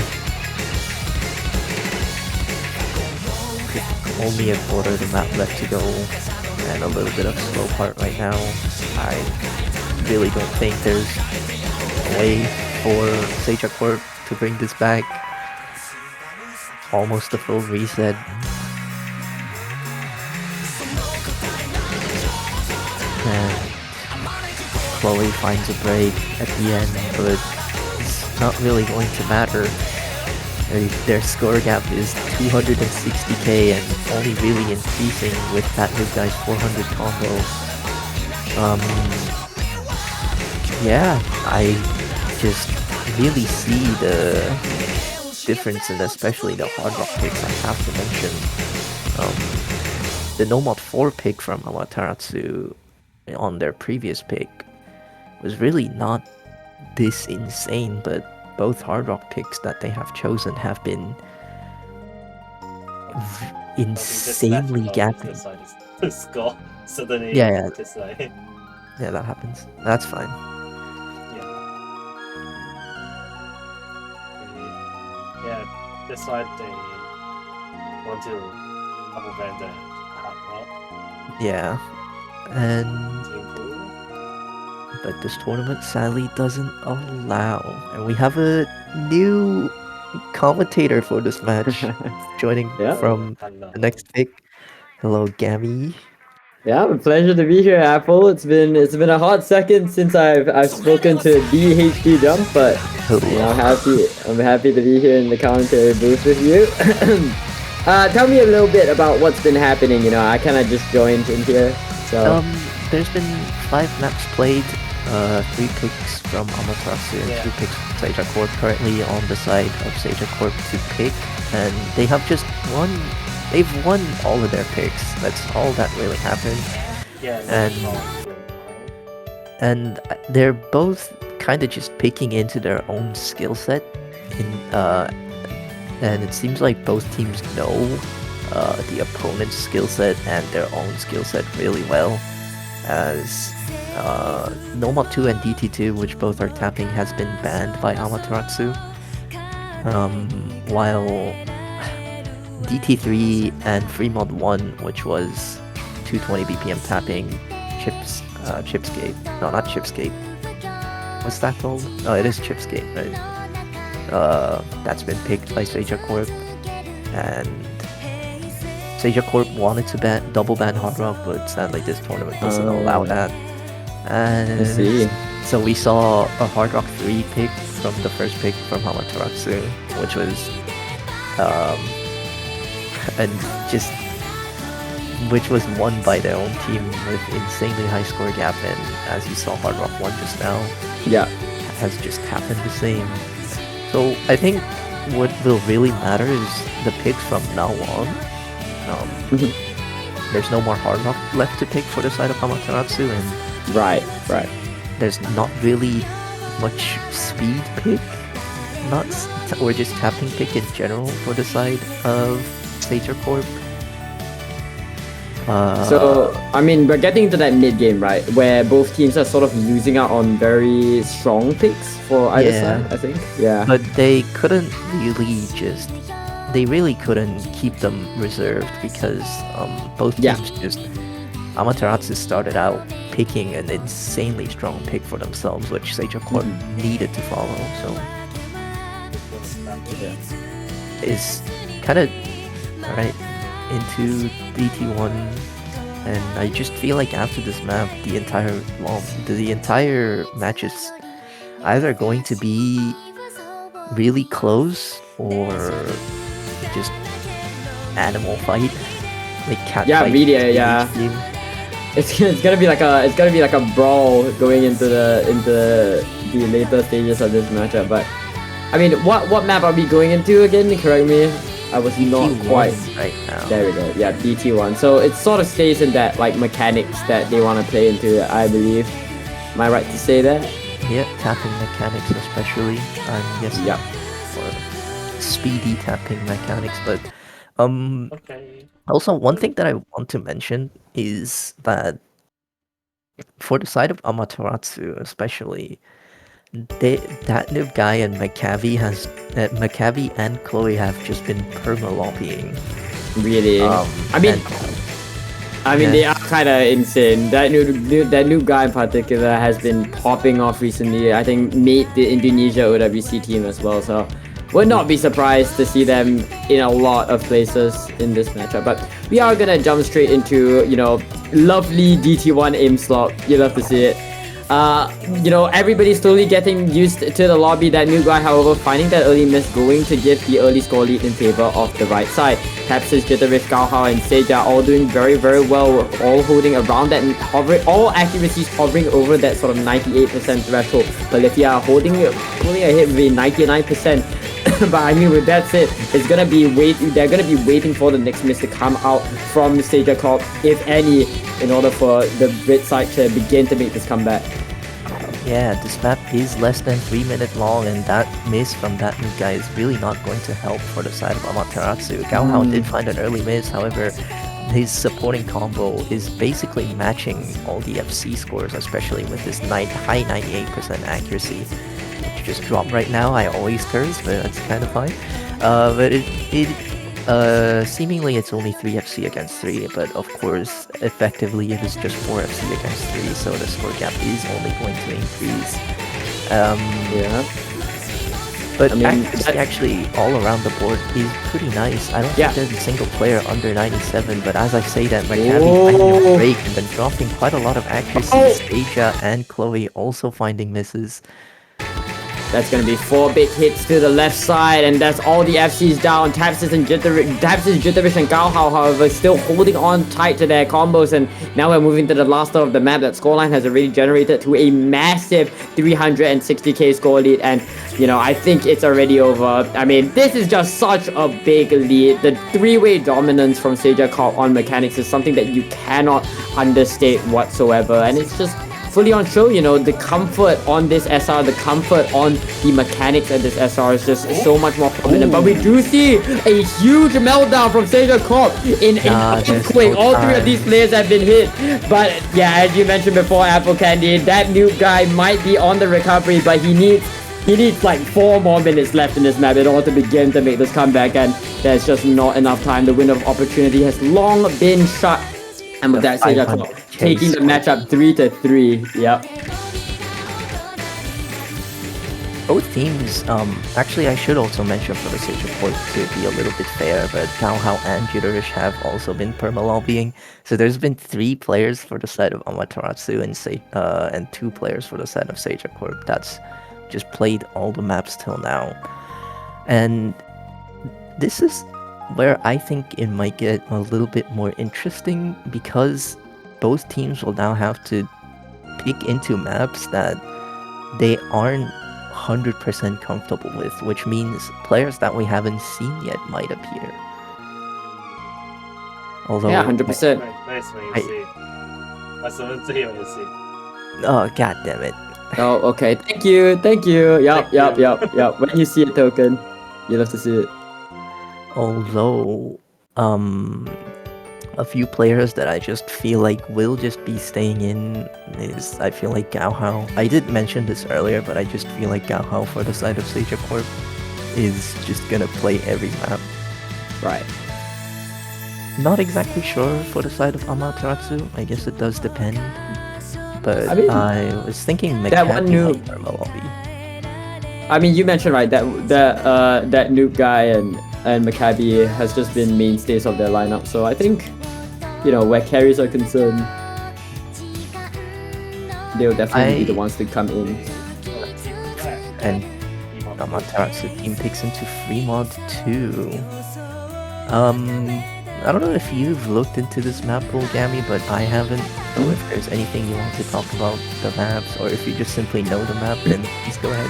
Only a quarter of the map left to go, and a little bit of slow part right now. I really don't think there's a way for Seija Corp to bring this back. Almost a full reset. And Chloe finds a break at the end, but it's not really going to matter. Their score gap is 260k and only really increasing with that new guy's 400 combo. Yeah, I just really see the difference, and especially the hard rock picks I have to mention. The Nomad 4 pick from Amaterasu on their previous pick was really not this insane, but both hard rock picks that they have chosen have been insanely gapping. The score suddenly. Yeah, just like yeah, that happens. That's fine. Yeah, that's why they want to prevent the hard rock Yeah, and to improve. but this tournament sadly doesn't allow, and we have a new commentator for this match joining from the next pick. Hello, Gammy. Yeah, a pleasure to be here, Apple. It's been a hot second since I've spoken to DHD Jump, but you know, I'm happy to be here in the commentary booth with you. Tell me a little bit about what's been happening. You know, I kind of just joined in here. So there's been 5 maps played, 3 picks from Amaterasu and 2 picks from Seija Corp. Currently on the side of Seija Corp to pick, and they have just won. They've won all of their picks. That's all that really happened. And they're both kind of just picking into their own skill set. And it seems like both teams know the opponent's skill set and their own skill set really well. As Nomad 2 and DT2, which both are tapping, has been banned by Amaterasu. While DT3 and Fremod 1, which was 220 BPM tapping, Chipscape. No, not Chipscape. What's that called? Oh, it is Chipscape, right? That's been picked by Seija Corp. And Seija Corp wanted to double ban Hard Rock, but sadly this tournament doesn't allow that. And so we saw a Hard Rock 3 pick from the first pick from Amaterasu, which was which was won by their own team with insanely high score gap, and as you saw Hard Rock 1 just now, has just happened the same. So I think what will really matter is the picks from now on. There's no more Hard Rock left to pick for the side of Amaterasu, and there's not really much speed pick, or just tapping pick in general for the side of Seija Corp. So, I mean, we're getting to that mid-game, right? Where both teams are sort of losing out on very strong picks for either side, I think. Yeah. But they couldn't really couldn't keep them reserved because both teams Amaterasu started out picking an insanely strong pick for themselves, which Seija Corp needed to follow, so is kind of alright into DT1, and I just feel like after this map the entire match is either going to be really close or just animal fight, like cat Yeah, fight. really, in yeah. each game. It's gonna be like a brawl going into the later stages of this matchup. But I mean, what map are we going into again? Correct me. I was not DT1 quite. right now. There we go. Yeah, DT1. So it sort of stays in that like mechanics that they want to play into, I believe. Am I right to say that? Yeah, tapping mechanics especially. Yes. Yeah. Or speedy tapping mechanics, but Okay. also one thing that I want to mention is that for the side of Amaterasu especially, that new guy and McCavie and Chloe have just been perma lobbying. Really. I mean, yeah. they are kind of insane. That new guy in particular has been popping off recently. I think made the Indonesia OWC team as well. So would not be surprised to see them in a lot of places in this matchup. But we are gonna jump straight into lovely DT1 aim slot. You love to see it. Everybody's slowly getting used to the lobby. That new guy, however, finding that early miss, going to give the early score lead in favor of the right side. Tapsis, Jitterish, Gaohao, and Seija all doing very, very well, all holding around that, all accuracies hovering over that sort of 98% threshold. But if you are holding a hit with 99%, but I mean, with that said, they're gonna be waiting for the next miss to come out from Seija Corp, if any, in order for the red side to begin to make this comeback. Yeah, this map is less than 3 minutes long, and that miss from that new guy is really not going to help for the side of Amaterasu. Gaohao did find an early miss, however, his supporting combo is basically matching all the FC scores, especially with this high 98% accuracy. Which just dropped right now. I always curse, but that's kind of fine. But seemingly it's only 3 FC against 3, but of course, effectively it is just 4 FC against 3, so the score gap is only going to increase. Yeah. But I mean, actually all around the board is pretty nice. I don't think there's a single player under 97, but as I say that, McCavie finding a break and then dropping quite a lot of accuracy. Seija and Chloe also finding misses. That's going to be 4 big hits to the left side, and that's all the FCs down. Tapsis, Jitterish, and Gaohao, however, still holding on tight to their combos, and now we're moving to the last of the map. That scoreline has already generated to a massive 360k score lead, and, I think it's already over. I mean, this is just such a big lead. The 3-way dominance from Seija Corp on mechanics is something that you cannot understate whatsoever, and it's just fully on show. The comfort on this SR, the comfort on the mechanics of this SR is just so much more prominent. But we do see a huge meltdown from Seija Corp in earthquake. All 3 of these players have been hit. But yeah, as you mentioned before, Apple Candy, that new guy might be on the recovery, but he needs like 4 more minutes left in this map in order to begin to make this comeback, and there's just not enough time. The window of opportunity has long been shut. And with that, Seija Corp taking the matchup 3-3. Yep. Both teams, actually I should also mention for the Seija Corp to be a little bit fair, but Gaohao and Jitterish have also been perma-lobbying. So there's been 3 players for the side of Amaterasu and 2 players for the side of Seija Corp that's just played all the maps till now. And this is where I think it might get a little bit more interesting, because both teams will now have to pick into maps that they aren't 100% comfortable with, which means players that we haven't seen yet might appear. Although, yeah, 100%. Nice when you see. Oh, god damn it. Oh, okay. Thank you. Yep. When you see a token, you love to see it. Although, a few players that I just feel like will just be staying in is, I feel like Gaohao. I did mention this earlier, but I just feel like Gaohao for the side of Seija Corp is just gonna play every map. Right. Not exactly sure for the side of Amaterasu. I guess it does depend. But I was thinking McCavie might perma lobby. I mean, you mentioned right that new guy and McCavie has just been mainstays of their lineup. So I think, where carries are concerned, they'll definitely be the ones to come in. And Amaterasu team picks into Fremont too. I don't know if you've looked into this map pool, Gammy, but I haven't. So if there's anything you want to talk about the maps, or if you just simply know the map, then please go ahead.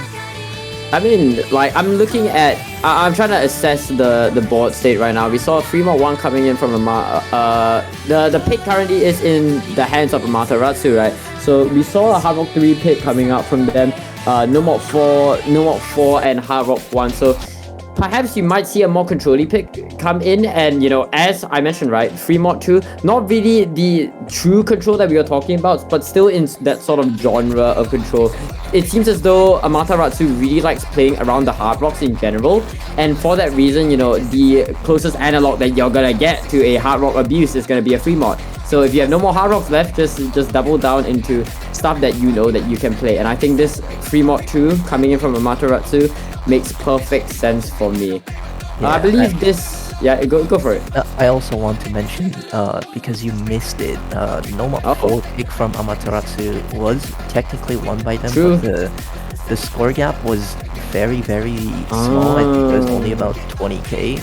I mean, like, I'm looking at... I'm trying to assess the board state right now. We saw Fremont 1 coming in from the pick currently is in the hands of Amaterasu, right? So we saw a Hard Rock 3 pick coming out from them. No Mod 4, and Hard Rock 1. So perhaps you might see a more controlly pick come in, and as I mentioned, right, Fremont 2, not really the true control that we were talking about, but still in that sort of genre of control. It seems as though Amaterasu really likes playing around the hard rocks in general, and for that reason, the closest analog that you're gonna get to a hard rock abuse is gonna be a Fremont. So if you have no more hard rocks left, just double down into stuff that you know that you can play. And I think this Fremont 2 coming in from Amaterasu makes perfect sense for me. I believe this... Yeah, go for it. I also want to mention, because you missed it, Noma 4 pick from Amaterasu was technically won by them, True. but the score gap was very, very small. I think it was only about 20k,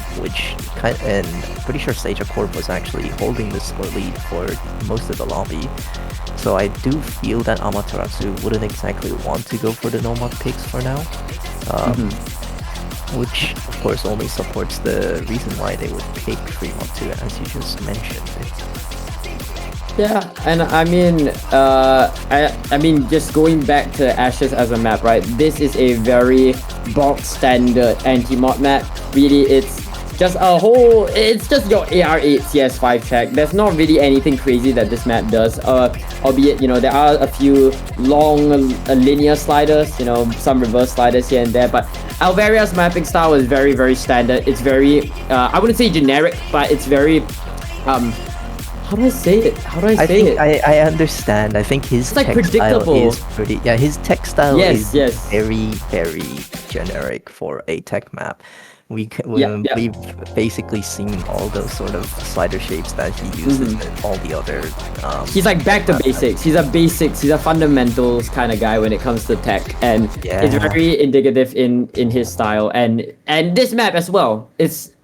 and pretty sure Seija Corp was actually holding the score lead for most of the lobby. So I do feel that Amaterasu wouldn't exactly want to go for the Nomad picks for now. Which, of course, only supports the reason why they would pick Fremont 2, as you just mentioned. Yeah, and I mean, I mean, just going back to Ashes as a map, right? This is a very bog standard anti-mod map. Really, it's just it's just your AR8 CS5 check. There's not really anything crazy that this map does. Albeit, there are a few long linear sliders, some reverse sliders here and there, but Alvaria's mapping style is very, very standard. It's very, I wouldn't say generic, but it's very, how do I say it? I understand. I think his like tech style predictable. is pretty... Yeah, his tech style is Yes. very, very generic for a tech map. We've basically seen all those sort of slider shapes that he uses in all the other... He's like back to basics. He's a fundamentals kind of guy when it comes to tech, and it's very indicative in his style, and this map as well.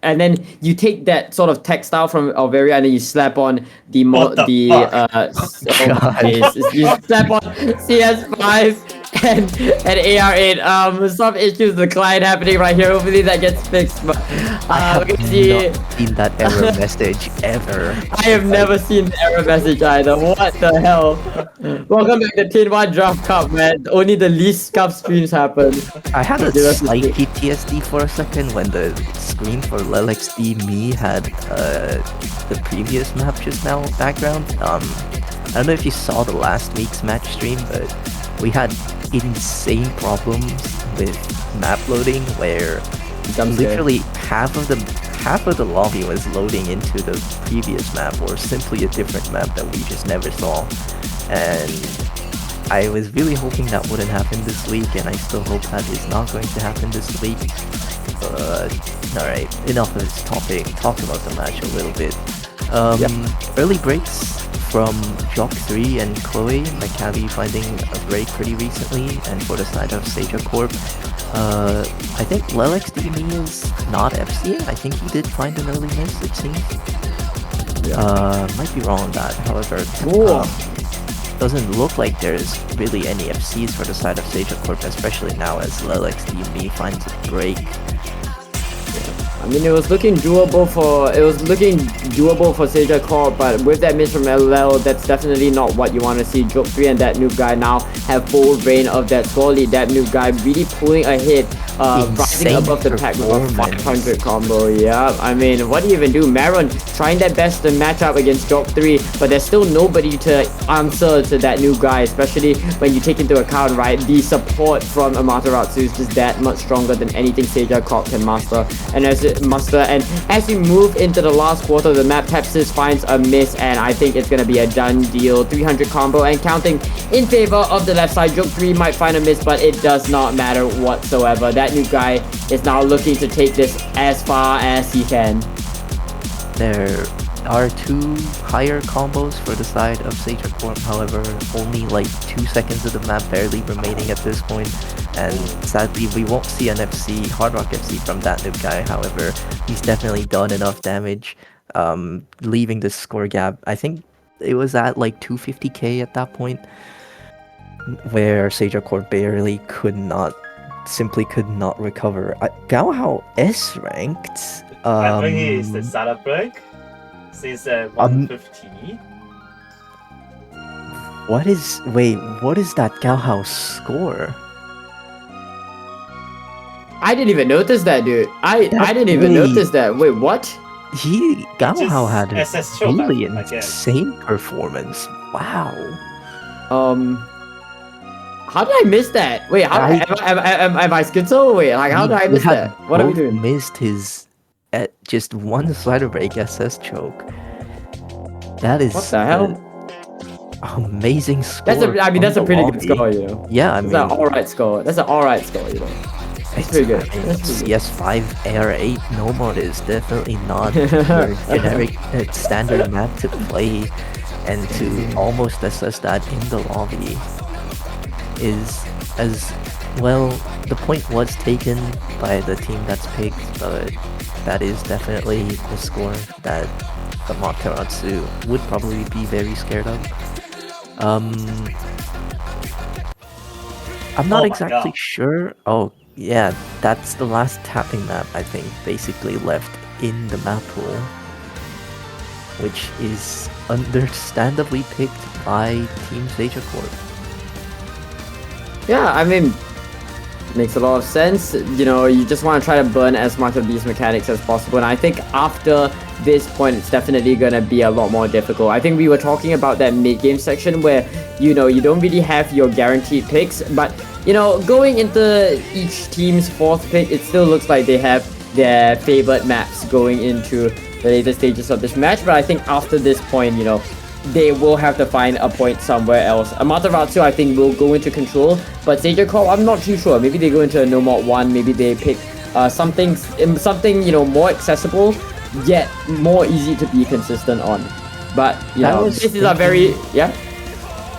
And then you take that sort of tech style from Alvaria, and then you slap on you slap on CS5 and AR8. Some issues with the client happening right here. Hopefully that gets fixed. But I have not seen that error message ever. I have never seen the error message either. What the hell? Welcome back to Tinwa Draft Cup, man. Only the least cup streams happen. I had a slight PTSD for a second when the screen for LXD me had the previous map just now background. I don't know if you saw the last week's match stream, but we had insane problems with map loading where literally half of the lobby was loading into the previous map, or simply a different map that we just never saw. And I was really hoping that wouldn't happen this week, and I still hope that is not going to happen this week. Alright, enough of this topic. Talk about the match a little bit. Early breaks from Jock 3 and Chloe, Maccabi finding a break pretty recently, and for the side of Seija Corp, I think LXD is not FCing. I think he did find an early miss, it seems. Might be wrong on that, however. Doesn't look like there's really any FCs for the side of Seija Corp, especially now as LXD finds a break. I mean, it was looking doable for Seija Corp, but with that miss from LL, that's definitely not what you want to see. Joke 3 and that noob guy now have full reign of that score lead. That noob guy really pulling ahead, rising above the pack with a 500 combo. Yeah, I mean, what do you even do? Maron trying their best to match up against Joke 3, but there's still nobody to answer to that noob guy, especially when you take into account, right, the support from Amaterasu is just that much stronger than anything Seija Corp can master. And as we move into the last quarter of the map, Pepsis finds a miss, and I think it's gonna be a done deal. 300 combo and counting in favor of the left side. Joke 3 might find a miss, but it does not matter whatsoever. That new guy is now looking to take this as far as he can. There are 2 higher combos for the side of Seija Corp, however, only like 2 seconds of the map barely remaining at this point. And sadly, we won't see an FC, Hard Rock FC from that noob guy. However, he's definitely done enough damage, leaving the score gap. I think it was at like 250k at that point, where Seija Corp simply could not recover. Gaohao S ranked. I think he is the startup break. Since 150. What is that Gaohao score? I didn't even notice that, dude. I didn't even notice that. Wait, what? Gaohao had a SS choke, really I guess. insane performance. Wow. How did I miss that? Wait, how am I schizo? Wait, like how did I miss that? What are we doing? Missed his just one slider break SS choke. That is what the hell? Amazing score. That's a pretty good score, you know. Yeah, I mean, that's an alright score. That's an alright score, you know. It's pretty good. CS5 AR8 no mod is definitely not your generic standard map to play, and to almost assess that in the lobby is as well. The point was taken by the team that's picked, but that is definitely the score that Amaterasu would probably be very scared of. I'm not exactly sure. Oh yeah, that's the last tapping map I think basically left in the map pool, which is understandably picked by Team Seija Corp. Yeah, I mean, makes a lot of sense. You know, you just want to try to burn as much of these mechanics as possible, and I think after this point it's definitely gonna be a lot more difficult. I think we were talking about that mid-game section where, you know, you don't really have your guaranteed picks, but you know, going into each team's fourth pick, it still looks like they have their favorite maps going into the later stages of this match. But I think after this point, you know, they will have to find a point somewhere else. Amaterasu, I think, will go into control, but Seija Corp, I'm not too sure. Maybe they go into a no mod 1, maybe they pick something, you know, more accessible, yet more easy to be consistent on. But, you know, this is a very... Yeah?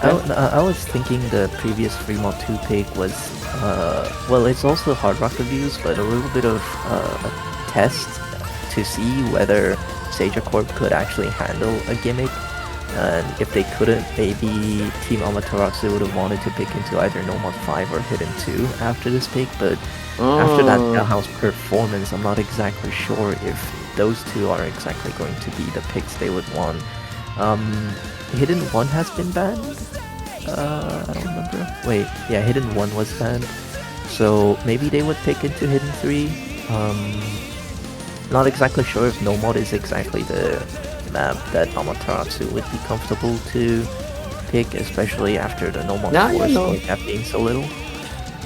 I was thinking the previous Free Mod 2 pick was, well, it's also Hard Rock reviews, but a little bit of a test to see whether Seija Corp could actually handle a gimmick. And if they couldn't, maybe Team Amaterasu would have wanted to pick into either No Mod 5 or Hidden 2 after this pick, but after that Gaohao's performance, I'm not exactly sure if those two are exactly going to be the picks they would want. Hidden 1 has been banned? I don't remember. Wait, yeah, Hidden 1 was banned. So maybe they would pick into Hidden 3. Not exactly sure if No Mod is exactly the map that Amaterasu would be comfortable to pick, especially after the No Mod 4 scoring gap being so little.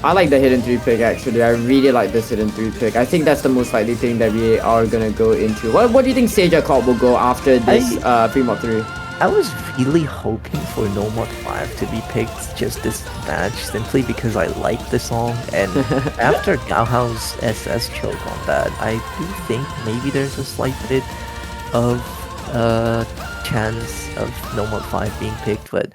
I like the Hidden 3 pick actually. I really like this Hidden 3 pick. I think that's the most likely thing that we are gonna go into. What do you think Seija Corp will go after this Free Mod 3? I was really hoping for No Mod 5 to be picked just this match, simply because I like the song, and after Gaohao's SS choke on that, I do think maybe there's a slight bit of chance of No Mod 5 being picked, but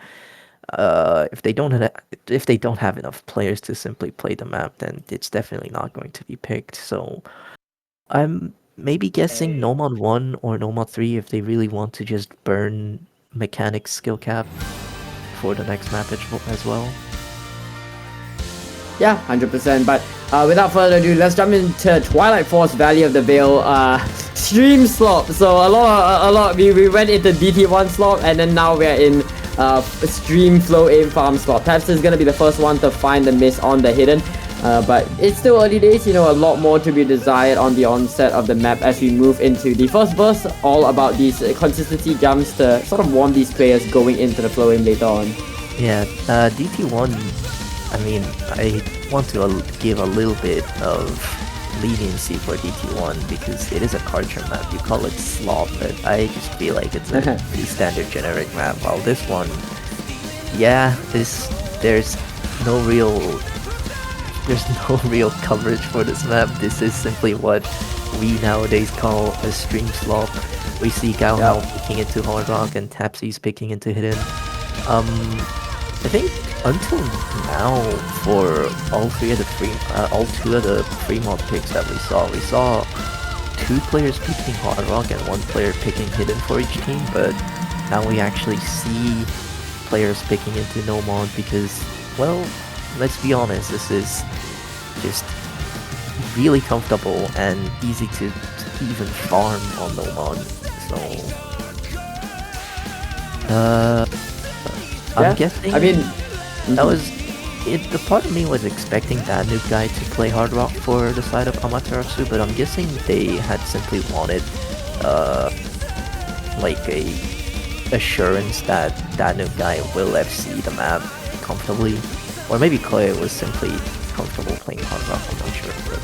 if they don't have enough players to simply play the map, then it's definitely not going to be picked. So I'm maybe guessing No Mod 1 or No Mod 3 if they really want to just burn mechanics skill cap for the next map as well. Yeah, 100%. But without further ado, let's jump into Twilight Force Valley of the Veil stream slop. So a lot. We went into DT1 slop, and then now we're in stream flow aim farm slop. Perhaps is gonna be the first one to find the miss on the hidden. But it's still early days, you know, a lot more to be desired on the onset of the map as we move into the first verse, all about these consistency jumps to sort of warm these players going into the flow aim later on. Yeah, DT1, I mean, I want to give a little bit of leniency for DT1 because it is a card map. You call it slop, but I just feel like it's a pretty standard generic map, while this one, yeah, there's no real coverage for this map. This is simply what we nowadays call a stream slop. We see Gaohao picking into Hard Rock and Tapsi's picking into Hidden. I think until now, for all two of the Fremont picks that we saw 2 players picking Hard Rock and 1 player picking Hidden for each team, but now we actually see players picking into No Mod because, well, let's be honest, this is just really comfortable and easy to even farm on No Mod. So, I'm guessing. I mean, that was it. The part of me was expecting that noob guy to play Hard Rock for the side of Amaterasu, but I'm guessing they had simply wanted, like a assurance that that noob guy will FC the map comfortably, or maybe Clay was simply comfortable playing Hard Rock. I'm not sure. But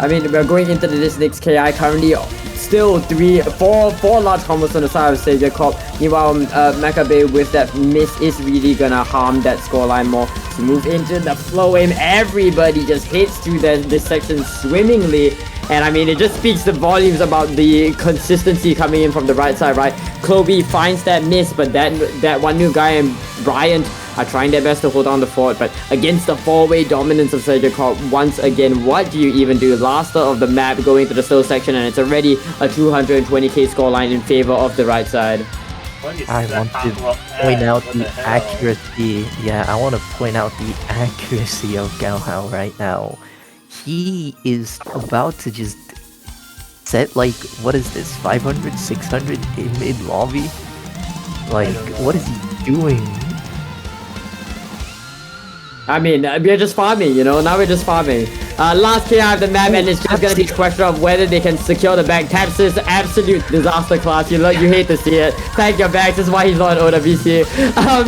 I mean, we're going into this next KI currently. Still four large combos on the side of Seija Corp. Meanwhile, Makabe with that miss is really gonna harm that scoreline more. To move into the flow aim, everybody just hits through this section swimmingly. And I mean, it just speaks the volumes about the consistency coming in from the right side, right? Clovey finds that miss, but that one new guy and Bryant are trying their best to hold on the fort, but against the 4-way dominance of Seija Corp, once again, what do you even do? Last of the map going to the slow section, and it's already a 220k scoreline in favor of the right side. I want to point out the accuracy. Yeah, I want to point out the accuracy of Gaohao right now. He is about to just set, like, what is this, 500, 600 in mid-lobby? Like, what is he doing? I mean, we're just farming, you know, now we're just farming. Last KI of the map, and it's just gonna be a question of whether they can secure the bag. Taps is absolute disaster class, you hate to see it. Thank your bags, this is why he's not on OWC.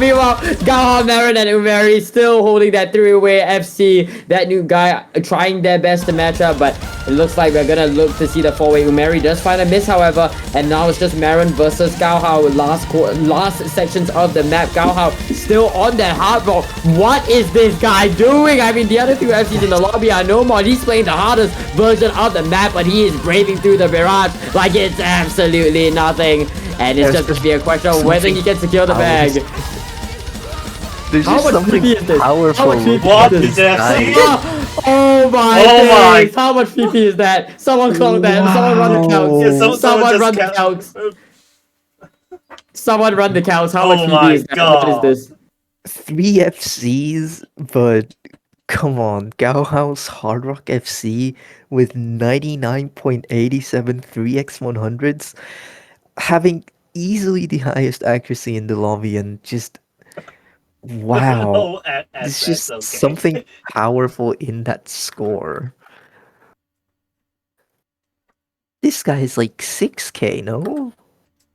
Meanwhile, Gaha, Marin, and Umeri still holding that 3-way FC. That new guy trying their best to match up, but it looks like we're gonna look to see the 4-way. Umeri does find a miss, however, and now it's just Marin versus Gaohao. Last sections of the map. Gaohao still on that hard roll. What is this guy doing? I mean, the other 2 FCs in the lobby are no more. He's playing the hardest version of the map, but he is braving through the barrage like it's absolutely nothing. And it's just gonna be a question of whether he can secure the bag. There's How just much something PP is this? powerful. How much PP What is is this? FC? Oh my days. How much PP is that? Someone clock that. Someone run the counts. Yeah, Someone run the counts. Someone run the counts. How much PP is that? What is this? 3 FCs, but come on, Gaohao's Hard Rock FC with 99.87 3x100s, having easily the highest accuracy in the lobby, and just wow, it's just something powerful in that score. This guy is like 6k, no?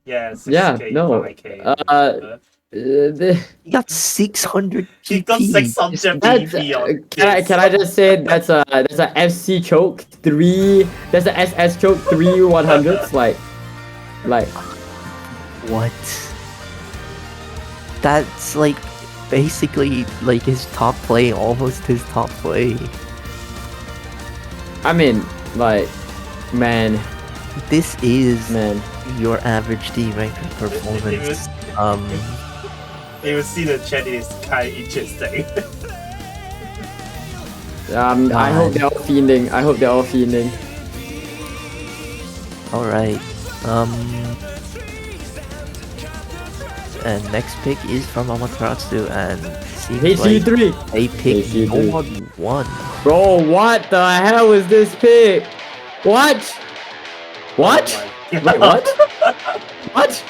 Yeah, 6k, Yeah, no. 5k. He got 600 He got PP. 600 PP on Can I just say that's a FC choke 3. That's a SS choke 3 100s. Like what? That's like basically like his top play, almost his top play. I mean, like, man, this is your average D rank performance. You will see the chat is kind of interesting. I hope they're all fiending. Alright. And next pick is from Amaterasu, and seems like they pick No Mod 1. Bro, what the hell is this pick? What? What? Oh Wait, what? What?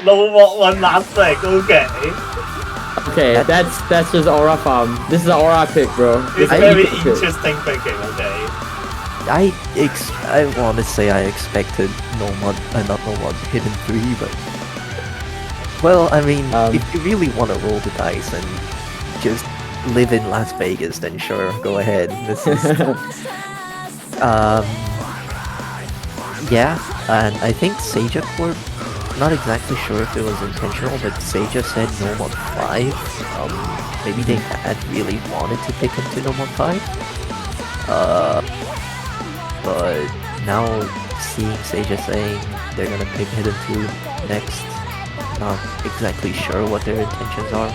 No Mod 1 last pick, okay. Okay, that's just aura farm. This is an aura pick, bro. It's very interesting picking, okay. I want to say I expected not No Mod Hidden 3, but well, I mean, if you really want to roll the dice and just live in Las Vegas, then sure, go ahead. This is yeah, and I think Seija Corp, not exactly sure if it was intentional, but Seija said No Mod 5. Maybe they had really wanted to pick him to No Mod 5. But now seeing Seija saying they're gonna pick Hidden 2 next, not exactly sure what their intentions are.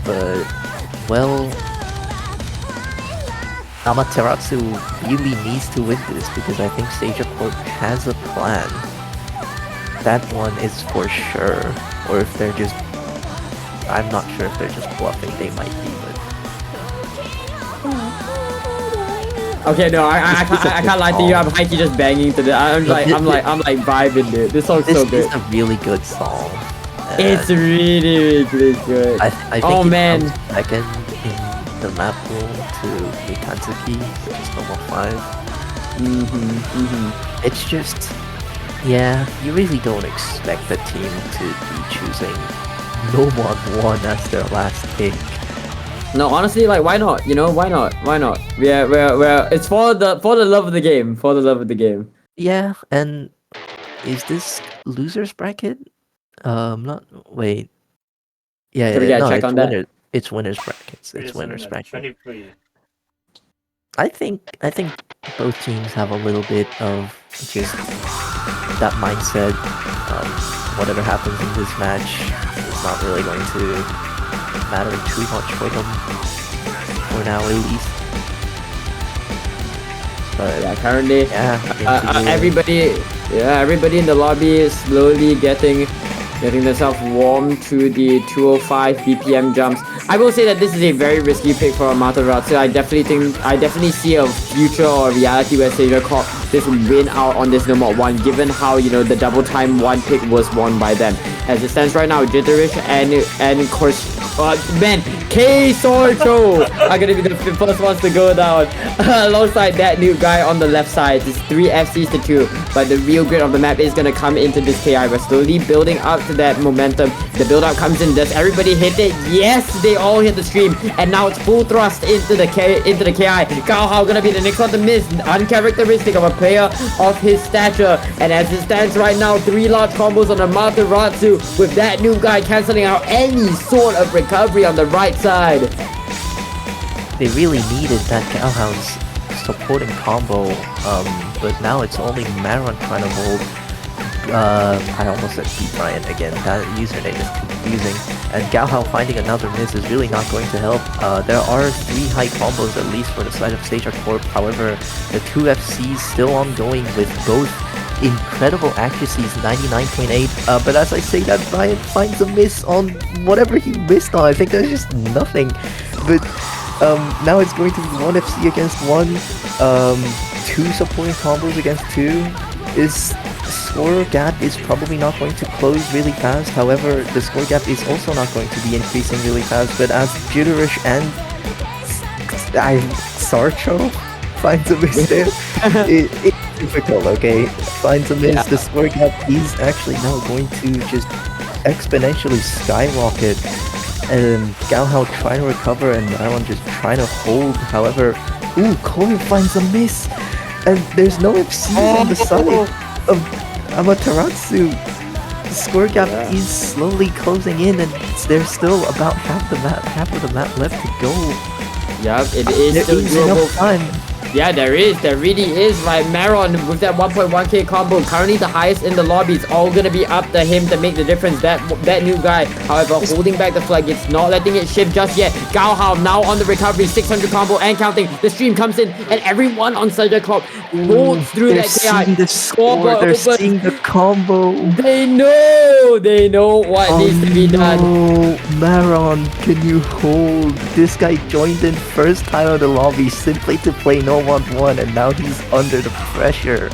But, well, Amaterasu really needs to win this because I think Seija Corp has a plan. That one is for sure. Or if they're just... I'm not sure if they're just bluffing, they might be, but... Okay, no, I can't lie to you. I'm high-key just banging to this. I'm like vibing, dude. This song's so good. This is a really good song. It's really good. I think oh man, comes second in the map pool to Mikanzuki, which is number 5. It's just, yeah, you really don't expect the team to be choosing No 1-1 as their last pick. no, honestly, like, why not? You know, why not? We're it's for the love of the game. For the love of the game. Yeah, and is this losers bracket? Not wait. Yeah, Can we get a no, check it's on that? It's winners brackets. It's winners bracket. 23. I think both teams have a little bit of just that mindset. Whatever happens in this match is not really going to matter too much for them for now, at least. But Yeah, currently, yeah, everybody in the lobby is slowly getting themselves warm to the 205 BPM jumps. I will say that this is a very risky pick for Amaterasu. I definitely see a future or reality where Seija Corp just win out on this number 1, given how, you know, the double time 1 pick was won by them. As it stands right now, Jitterish and of course, man, K Sorcho are gonna be the first ones to go down alongside that new guy on the left side. It's 3 FCs to 2, but the real grid of the map is gonna come into this KI. We're slowly building up to that momentum. The build up comes in. Does everybody hit it? Yes, they all hit the stream, and now it's full thrust into the KI. Gao Hao gonna be the next one to miss. Uncharacteristic of a player of his stature. And as it stands right now, 3 large combos on Amaterasu, with that new guy cancelling out any sort of recovery on the right side. they really needed that Galhound's supporting combo, but now it's only Maron trying to hold. I almost said Pete Bryant again. That username is confusing. And Galhao finding another miss is really not going to help. There are 3 high combos at least for the side of Seija Corp. However, the 2 FCs still ongoing with both incredible accuracies, 99.8. But as I say that, Bryant finds a miss on whatever he missed on. I think there's just nothing. But now it's going to be 1 FC against 1. 2 supporting combos against 2. Is score gap is probably not going to close really fast. However, the score gap is also not going to be increasing really fast. But as Jitterish and Sarcho finds a miss there, it's difficult, okay? Finds a miss, yeah. The score gap is actually now going to just exponentially skyrocket. And Galhao trying to recover and Maron just trying to hold. However, Corey finds a miss. And there's no FCs on the side of Amaterasu. The score gap is slowly closing in, and there's still about half of the map left to go. Yep, it is still doable. Time. Yeah, there really is. Right, Maron with that 1.1k combo, currently the highest in the lobby. It's all gonna be up to him to make the difference. That new guy, however, holding back the flag. It's not letting it shift just yet. Gao Hao now on the recovery, 600 combo and counting. The stream comes in, and everyone on Seija Corp holds through that KI. The score, they're seeing the combo. They know what needs to be done. No, Maron, can you hold? This guy joined in first time on the lobby simply to play no 1-1, and now he's under the pressure.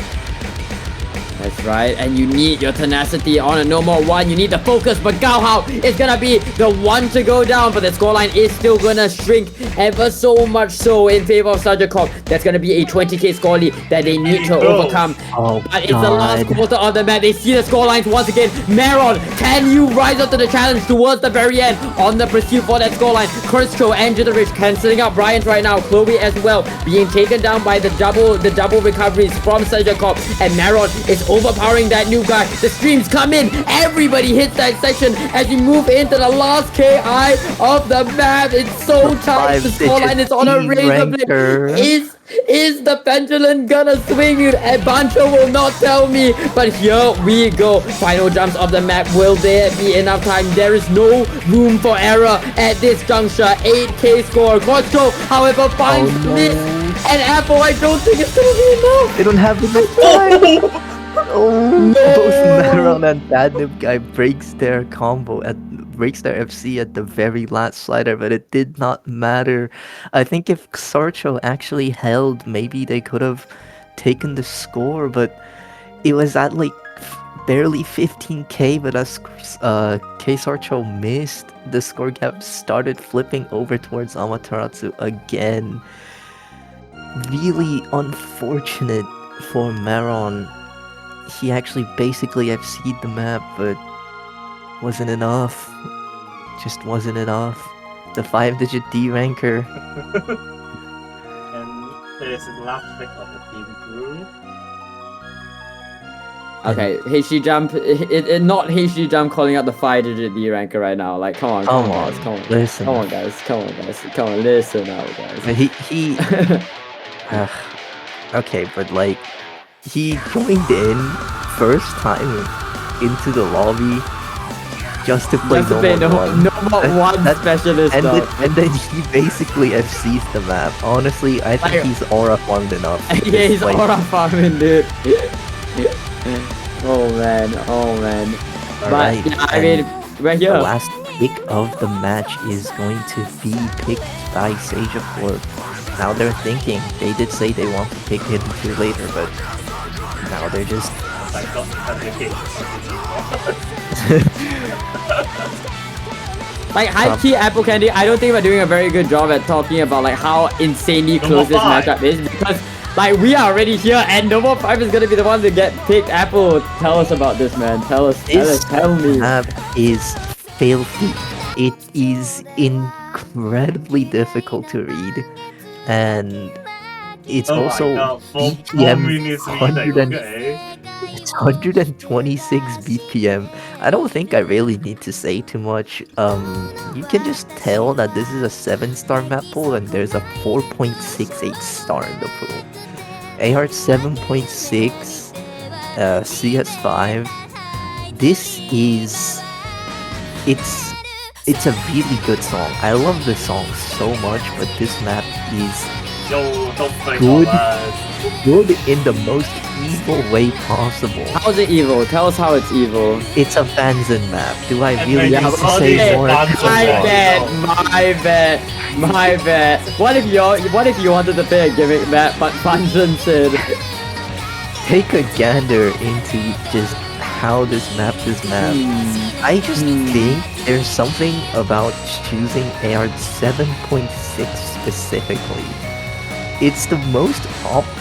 That's right, and you need your tenacity on a no more 1. You need the focus, but Gao Hao is gonna be the one to go down, but the scoreline is still gonna shrink ever so much so in favor of Seija Corp. That's gonna be a 20k score lead that they need to overcome. But it's the last quarter of the match. They see the scorelines once again. Maron, can you rise up to the challenge towards the very end on the pursuit for that scoreline? Kurstro and Jitterish cancelling out Bryant right now. Chloe as well being taken down by the double recoveries from Seija Corp, and Maron is overpowering that new guy. The streams come in. Everybody hits that section as you move into the last KI of the map. It's so tight. The scoreline is on a razor blade. Is the pendulum gonna swing? Bancho will not tell me, but here we go. Final jumps of the map. Will there be enough time? There is no room for error at this juncture. 8k score. Quattro, however, finds Miss and Apple. I don't think it's gonna be enough. They don't have enough time. Oh, both Maron and Badnib guy breaks their FC at the very last slider, but it did not matter. I think if Xorcho actually held, maybe they could have taken the score, but it was at like barely 15k, but as K Xorcho missed, the score gap started flipping over towards Amaterasu again. Really unfortunate for Maron. He actually basically FC'd the map, but wasn't enough. Just wasn't enough. The 5-digit D ranker. And there's the last pick of the team crew. Okay, HD Jump, not HD Jump calling out the 5-digit D ranker right now. Like, come on, guys, come on. Listen. Come on, listen out, guys. But he okay, but like, he joined in first time into the lobby just to play Nomad 1 specialist. And then he basically FC's the map. Honestly, I think he's aura farmed enough. Yeah, he's aura farming, dude. Oh man. Right, yeah, I mean, we're here. The last pick of the match is going to be picked by Seija Corp. Now they're thinking, they did say they want to pick Hidden 2 later, but now they're just... Like, high key Apple Candy, I don't think we're doing a very good job at talking about like how insanely close this matchup is, because like we are already here and Novo 5 is gonna be the one to get picked. Apple, tell us about this, man. Tell me. This map is filthy. It is incredibly difficult to read, and it's also BPM 126 BPM. I don't think I really need to say too much. You can just tell that this is a 7-star map pool and there's a 4.68 star in the pool. AR 7.6, CS5. This is... It's a really good song. I love this song so much, but this map is good in the most evil way possible. How is it evil? Tell us how it's evil. It's a Fanzin map. Do I really need to say more? My bad. What if you wanted to play a gimmick map, but Fanzin said... Take a gander into just how this map is mapped. I just think there's something about choosing AR 7.6 specifically. It's the most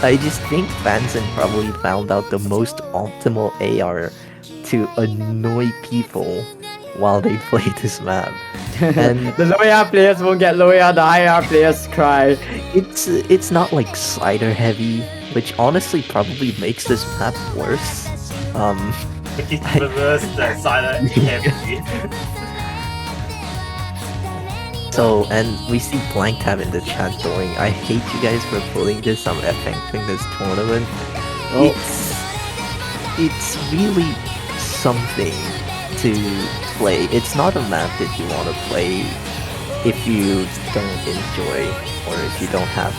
I just think Fanzin probably found out the most optimal AR to annoy people while they play this map. And the low AR players won't get low AR, the high AR players cry. It's not like slider heavy, which honestly probably makes this map worse. It's reverse the slider heavy. So, and we see Blank Tab in the chat going, I hate you guys for pulling this, I'm effing this tournament. It's really something to play. It's not a map that you want to play if you don't enjoy or if you don't have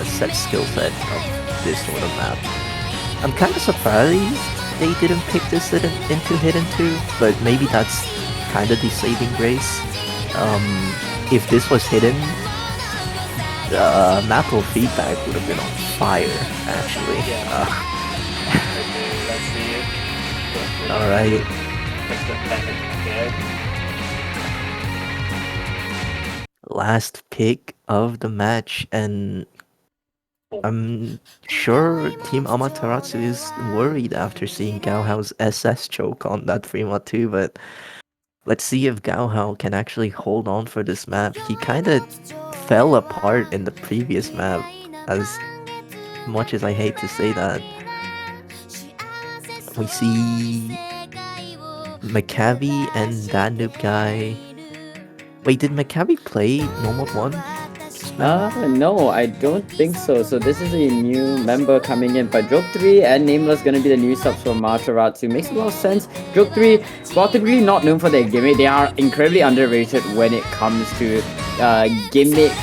a set skill set of this sort of map. I'm kind of surprised they didn't pick this into Hidden 2, but maybe that's kind of the saving grace. If this was hidden, macro feedback would have been on fire, actually. Yeah. Let's see it. Alright. Last pick of the match, and I'm sure Team Amaterasu is worried after seeing Gaohao's SS choke on that Prima 2, but let's see if Gaohao can actually hold on for this map. He kind of fell apart in the previous map, as much as I hate to say that. We see Maccabi and that noob guy. Wait, did Maccabi play normal one? No, I don't think so. So this is a new member coming in, but Joke 3 and Nameless gonna be the new subs for Amaterasu. Makes a lot of sense. Joke 3, while typically not known for their gimmick, they are incredibly underrated when it comes to gimmick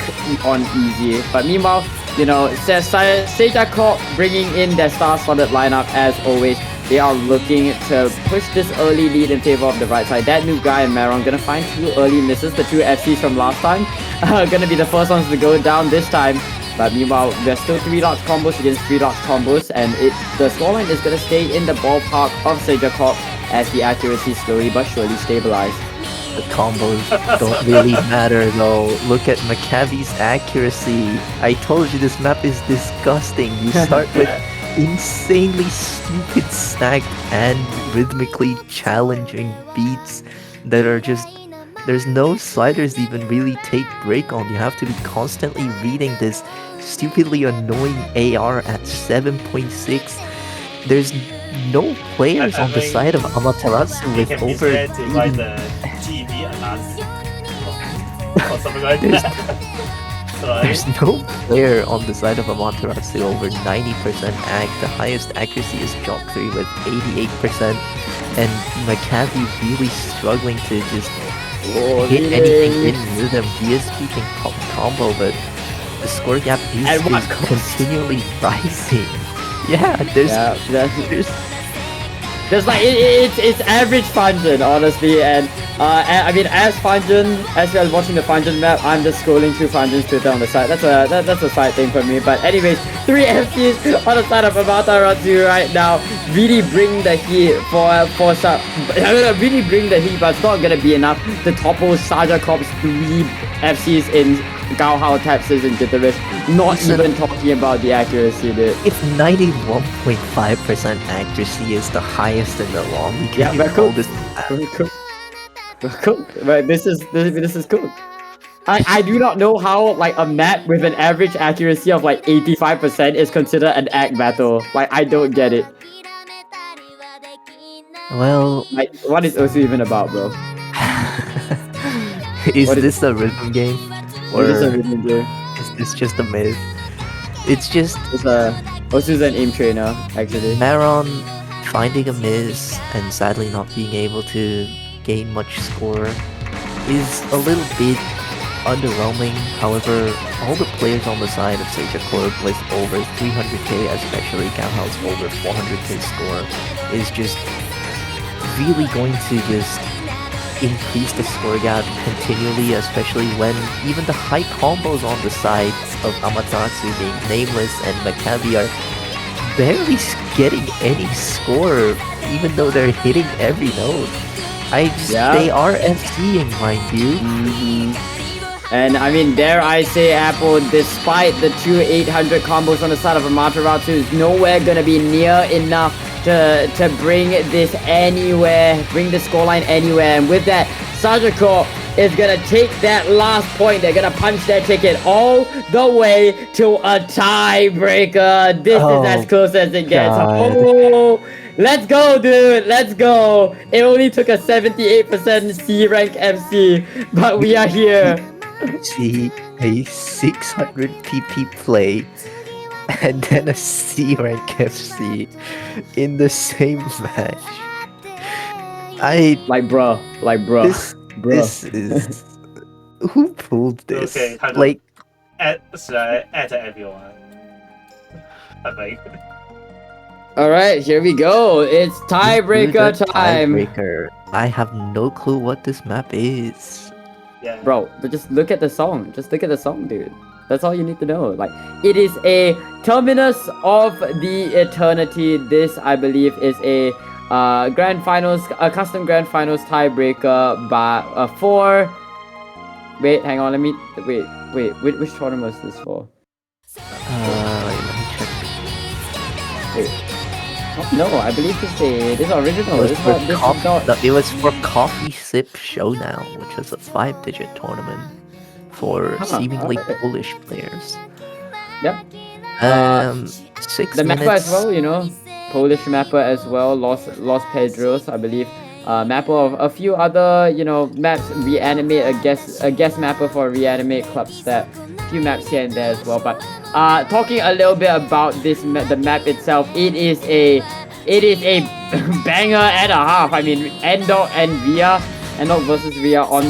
on easy. But meanwhile, you know, Seija Corp bringing in their star-studded lineup as always. They are looking to push this early lead in favor of the right side. That new guy and Maron gonna find 2 early misses, the 2 FCs from last time. Gonna be the first ones to go down this time. But meanwhile, there's still 3 large combos against 3 large combos, and the scoreline is gonna stay in the ballpark of Seija Corp as the accuracy slowly but surely stabilize. The combos don't really matter though. Look at Maccabi's accuracy. I told you this map is disgusting. You start with insanely stupid stacked and rhythmically challenging beats that are just, there's no sliders to even really take break on. You have to be constantly reading this stupidly annoying AR at 7.6. There's no players on the side of Amaterasu with can be over said to write even- the GB analysis or something like that. Right? There's no player on the side of Amaterasu over 90% ag. The highest accuracy is Jock 3 with 88%. And Maccabi really struggling to just hit anything in rhythm. He is keeping combo, but the score gap is just continually rising. Yeah, there's like it's average Fungeon, honestly, and I mean as we are watching the Fungeon map, I'm just scrolling through Fungeon's Twitter on the side. That's a side thing for me. But anyways, 3 FCs on the side of Amaterasu right now, really bring the heat for some. Really bring the heat, but it's not gonna be enough to topple Seija Corp's 3 FCs in Gaohao, Tapsis, and Jitterish. Not even talking about the accuracy, dude. If 91.5% accuracy is the highest in the long, we can call this. Cool. Right, this is cool. I do not know how like a map with an average accuracy of like 85% is considered an ag battle. Like I don't get it. Well, like what is Osu even about, bro? Is this a rhythm game? Or is this a rhythm game? Is this just a myth? It's just Osu's an aim trainer, actually. Maron finding a miss and sadly not being able to gain much score is a little bit underwhelming. However, all the players on the side of Seija Corp with over 300k, especially Gaohao's over 400k score, is just really going to just increase the score gap continually, especially when even the high combos on the side of Amaterasu being Nameless and Maccabi are barely getting any score, even though they're hitting every node. They are FCing, mind you. And I mean, dare I say, Apple, despite the 2 800 combos on the side of Amaterasu, is nowhere gonna be near enough to bring this anywhere, bring the scoreline anywhere. And with that, Seija Corp is gonna take that last point. They're gonna punch their ticket all the way to a tiebreaker. This is as close as it gets. Oh, let's go, dude. Let's go. It only took a 78% C rank FC, but we are here. See a 600 PP play and then a C rank FC in the same match. Bruh. This is who pulled this? Okay, like, should I add everyone? I think. All right, here we go. It's tiebreaker time. Tiebreaker. I have no clue what this map is. Yeah. Bro, but just look at the song. Just look at the song, dude. That's all you need to know. Like, it is a Terminus of the Eternity. This, I believe, is a grand finals, a custom grand finals tiebreaker by for. Wait, hang on. Let me wait. Which tournament was this for? Let me check. Wait. No, I believe this is original. It was for Coffee Sip Showdown, which was a 5-digit tournament for seemingly Polish players. Yep. 6 the minutes. map as well, you know. Polish mapper as well, Los Pedros, I believe. Mapper of a few other, maps. Reanimate a guest mapper for Reanimate Club Stat. Few maps here and there as well. But talking a little bit about the map itself, it is a banger and a half. I mean, Endog versus Via on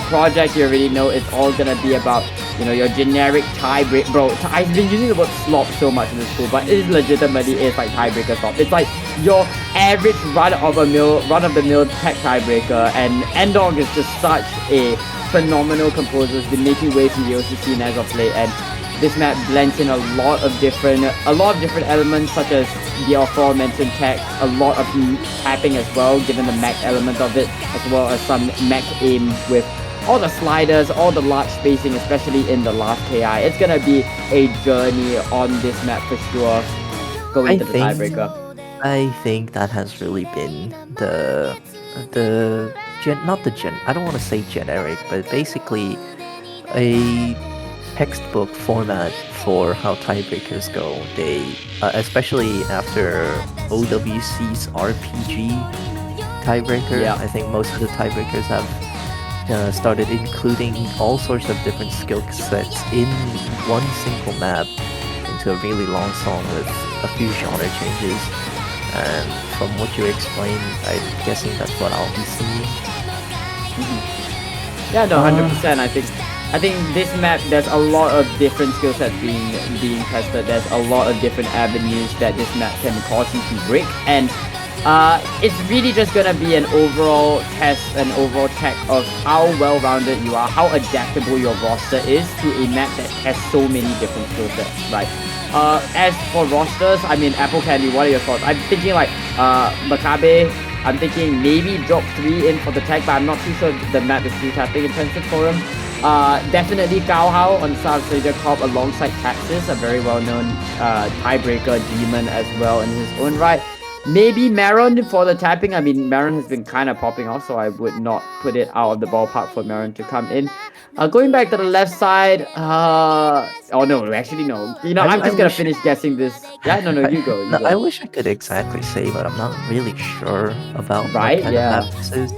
project. You already know it's all gonna be about your generic tiebreak. Bro, I've been using the word slop so much in this school, but it legitimately is like tiebreaker slop. It's like your average run-of-the-mill tech tiebreaker, and Endog is just such a phenomenal composer. Has been making waves in the OC scene as of late, and this map blends in a lot of different elements, such as the aforementioned tech, a lot of tapping as well, given the mech element of it, as well as some mech aim with all the sliders, all the large spacing, especially in the last KI. It's gonna be a journey on this map for sure, going to the tiebreaker. I think that has really been I don't want to say generic, but basically a textbook format for how tiebreakers go. They, especially after OWC's RPG tiebreaker, Yeah. I think most of the tiebreakers have started including all sorts of different skill sets in one single map into a really long song with a few genre changes. And from what you explained, I'm guessing that's what I'll be seeing. Yeah, no, 100%. I think this map, there's a lot of different skill sets being tested. There's a lot of different avenues that this map can cause you to break, and it's really just gonna be an overall test, an overall check of how well-rounded you are, how adaptable your roster is to a map that has so many different skill sets, right? As for rosters, I mean, Apple Candy, what are your thoughts? I'm thinking like Makabe. I'm thinking maybe drop 3 in for the tech, but I'm not too sure the map is too tapping intensive for him. Definitely Gao Hao on South Seija Corp alongside Taxis, a very well-known tiebreaker demon as well in his own right. Maybe Maron for the tapping. I mean, Maron has been kind of popping off, so I would not put it out of the ballpark for Maron to come in. Going back to the left side, oh no, actually no. I'm just gonna finish guessing this. Yeah, no, you go. You go. I wish I could exactly say, but I'm not really sure about what kind of map this is.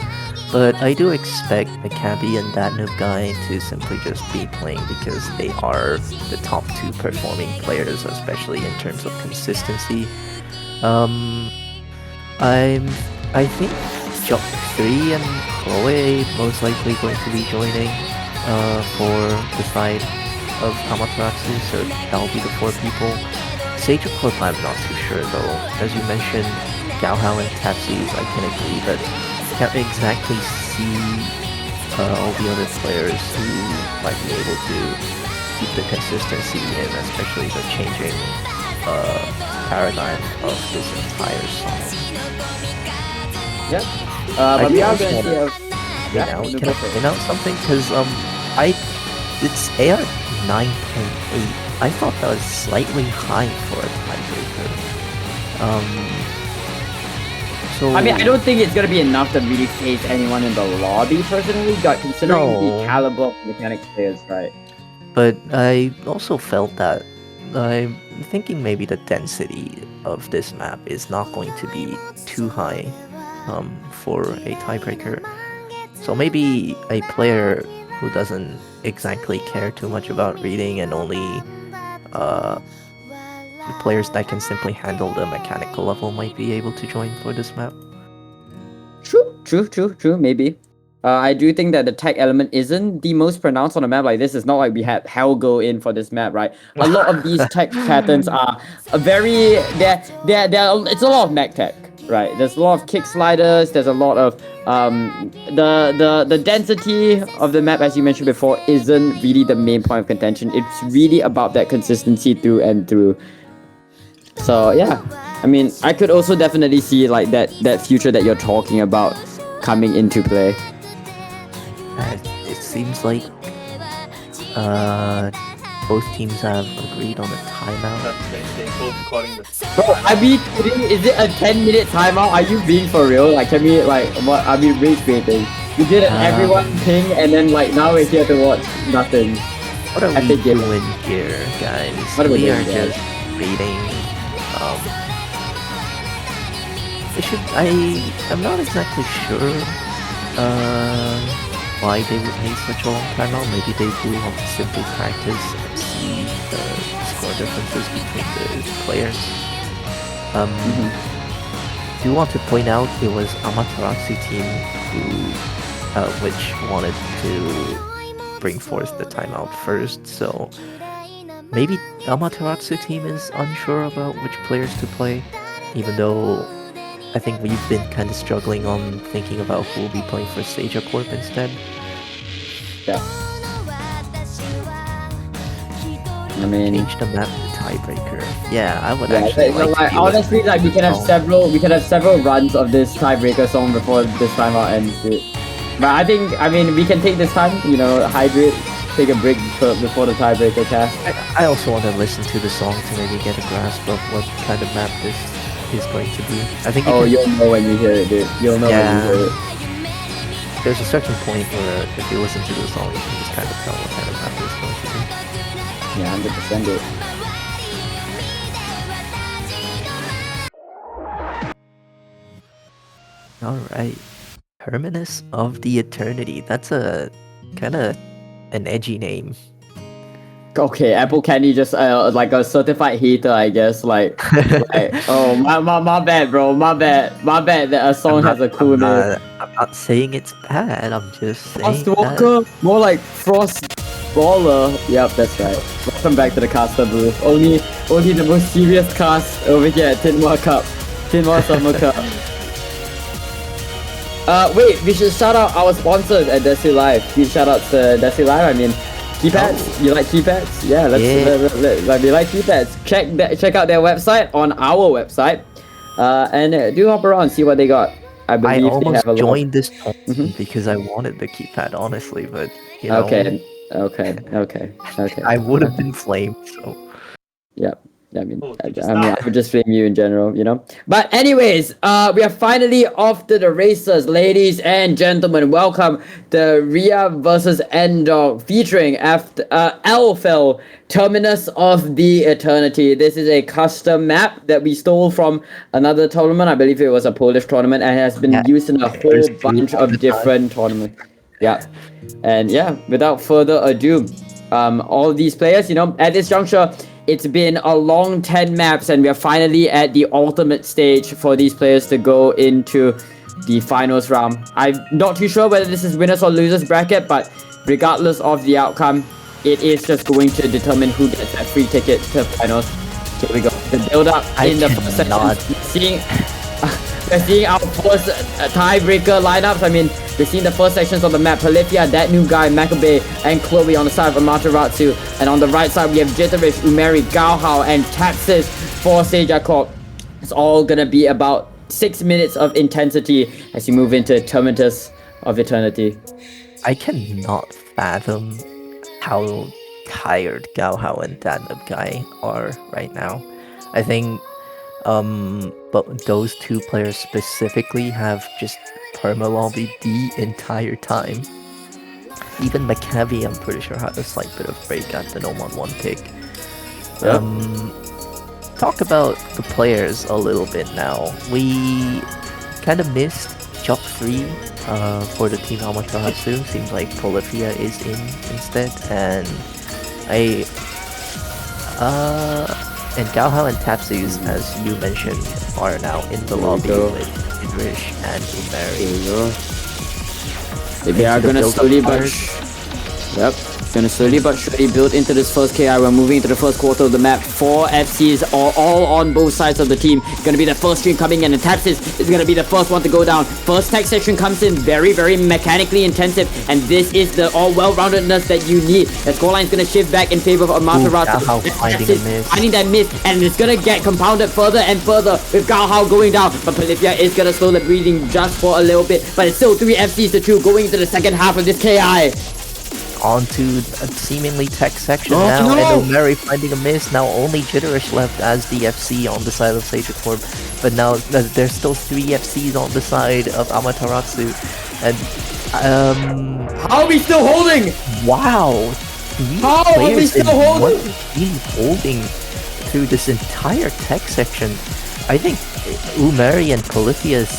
But I do expect Makabe and that noob guy to simply just be playing because they are the top 2 performing players, especially in terms of consistency. I think Jock 3 and Chloe most likely going to be joining for the side of Amaterasu, so that'll be the 4 people. Seija Corp, I'm not too sure though. As you mentioned, Gaohao and Tatsus, I can agree, but can't exactly see all the other players who might be able to keep the consistency and especially the changing paradigm of this entire song. Yeah. But we are gonna see can I point out something? Because it's AR 9.8. I thought that was slightly high for a tiebreaker. So I mean, I don't think it's gonna be enough to really face anyone in the lobby personally, considering the caliber of mechanics players, right? But I also felt that I'm thinking maybe the density of this map is not going to be too high for a tiebreaker. So maybe a player who doesn't exactly care too much about reading and only players that can simply handle the mechanical level might be able to join for this map. True, maybe. I do think that the tech element isn't the most pronounced on a map like this. It's not like we had Hell go in for this map, right? A lot of these tech patterns are it's a lot of mech tech, right? There's a lot of kick sliders, there's a lot of the density of the map, as you mentioned before, isn't really the main point of contention. It's really about that consistency through and through. So yeah, I mean, I could also definitely see like that future that you're talking about coming into play. It seems like both teams have agreed on a timeout. They both calling the. Bro, are we kidding? Is it a 10-minute timeout? Are you being for real? Like, can we what? Are we rage baiting? You did everyone ping, and then like now we're here to watch nothing. What are we doing here, guys? What are we are doing, just baiting I'm not exactly sure why they would need such a long timeout. Maybe they do want to simply practice and see the score differences between the players. Do want to point out it was Amaterasu team which wanted to bring forth the timeout first, so maybe Amaterasu team is unsure about which players to play, even though I think we've been kind of struggling on thinking about who will be playing for Seija Corp instead. Yeah. I mean, change the map to tiebreaker. Yeah, I would actually like honestly, like we can have several runs of this tiebreaker song before this timeout ends. But I mean, we can take this time, hydrate, take a break before the tiebreaker cast. I also want to listen to the song to maybe get a grasp of what kind of map this is going to be. I think you'll know when you hear it, dude. You'll know when you hear it. There's a certain point where if you listen to the song, you can just kind of tell what kind of map it's going to be. Yeah, 100% it. Alright. Terminus of the Eternity. That's a kind of an edgy name. Okay, Apple Candy just like a certified hater, I guess. Like oh my bad, bro. My bad that a song has a cool name. I'm not saying it's bad. I'm just saying Frostwalker, more like Frost Baller. Yep, that's right. Welcome back to the caster booth. Only the most serious cast over here at Tinwa Summer Cup. Wait, we should shout out our sponsors at Desi Live. Huge shout outs to Desi Live. I mean, keypads. You like keypads? Yeah, we like keypads. Check out their website on our website, and do hop around, see what they got. I almost joined this because I wanted the keypad, honestly, but you know. Okay. I would have been flamed. So. Yeah. I mean, I would just blame you in general, But anyways, we are finally off to the races, ladies and gentlemen. Welcome to Ria versus Endog, featuring Elfel, Terminus of the Eternity. This is a custom map that we stole from another tournament. I believe it was a Polish tournament, and has been used in a whole bunch of different tournaments. Yeah, and without further ado, all these players, at this juncture, it's been a long 10 maps, and we are finally at the ultimate stage for these players to go into the finals round. I'm not too sure whether this is winners or losers bracket, but regardless of the outcome, it is just going to determine who gets that free ticket to finals. Here we go. The build-up in the first section. We're seeing our first tiebreaker lineups. I mean, we're seeing the first sections of the map. Polyphia, that new guy, Makabe, and Chloe on the side of Amaterasu. And on the right side, we have Jitterish, Umeri, Gaohao, and Tatsis for Seija Corp. It's all gonna be about 6 minutes of intensity as you move into Terminus of Eternity. I cannot fathom how tired Gaohao and that guy are right now. I think but those two players specifically have just perma-lobbied the entire time. Even McCavie, I'm pretty sure, had a slight bit of break at the No-1-1 pick. Yep. Talk about the players a little bit now. We kind of missed Job 3 for the team Amaterasu. Seems like Polyphia is in instead, and and Gaohao and Tatsus, as you mentioned, are now in the lobby with Idrish and Umeri. They are gonna slowly but surely build into this first KI. We're moving into the first quarter of the map. 4 FCs are all on both sides of the team. Gonna be the first stream coming in, and Tatsis is gonna be the first one to go down. First tech section comes in very, very mechanically intensive, and this is the all well-roundedness that you need. The scoreline is gonna shift back in favor of Amaterasu. Finding that miss, and it's gonna get compounded further and further with Gaohao going down. But Polyphia is gonna slow the breathing just for a little bit, but it's still 3 FCs to 2 going into the second half of this KI. Onto a seemingly tech section now, and Umeri finding a miss. Now only Jitterish left as the FC on the side of Seija Corp, but now there's still 3 FCs on the side of Amaterasu, and how are we still holding? Wow, how are we still holding? Holding through this entire tech section. I think Umeri and Polyphia's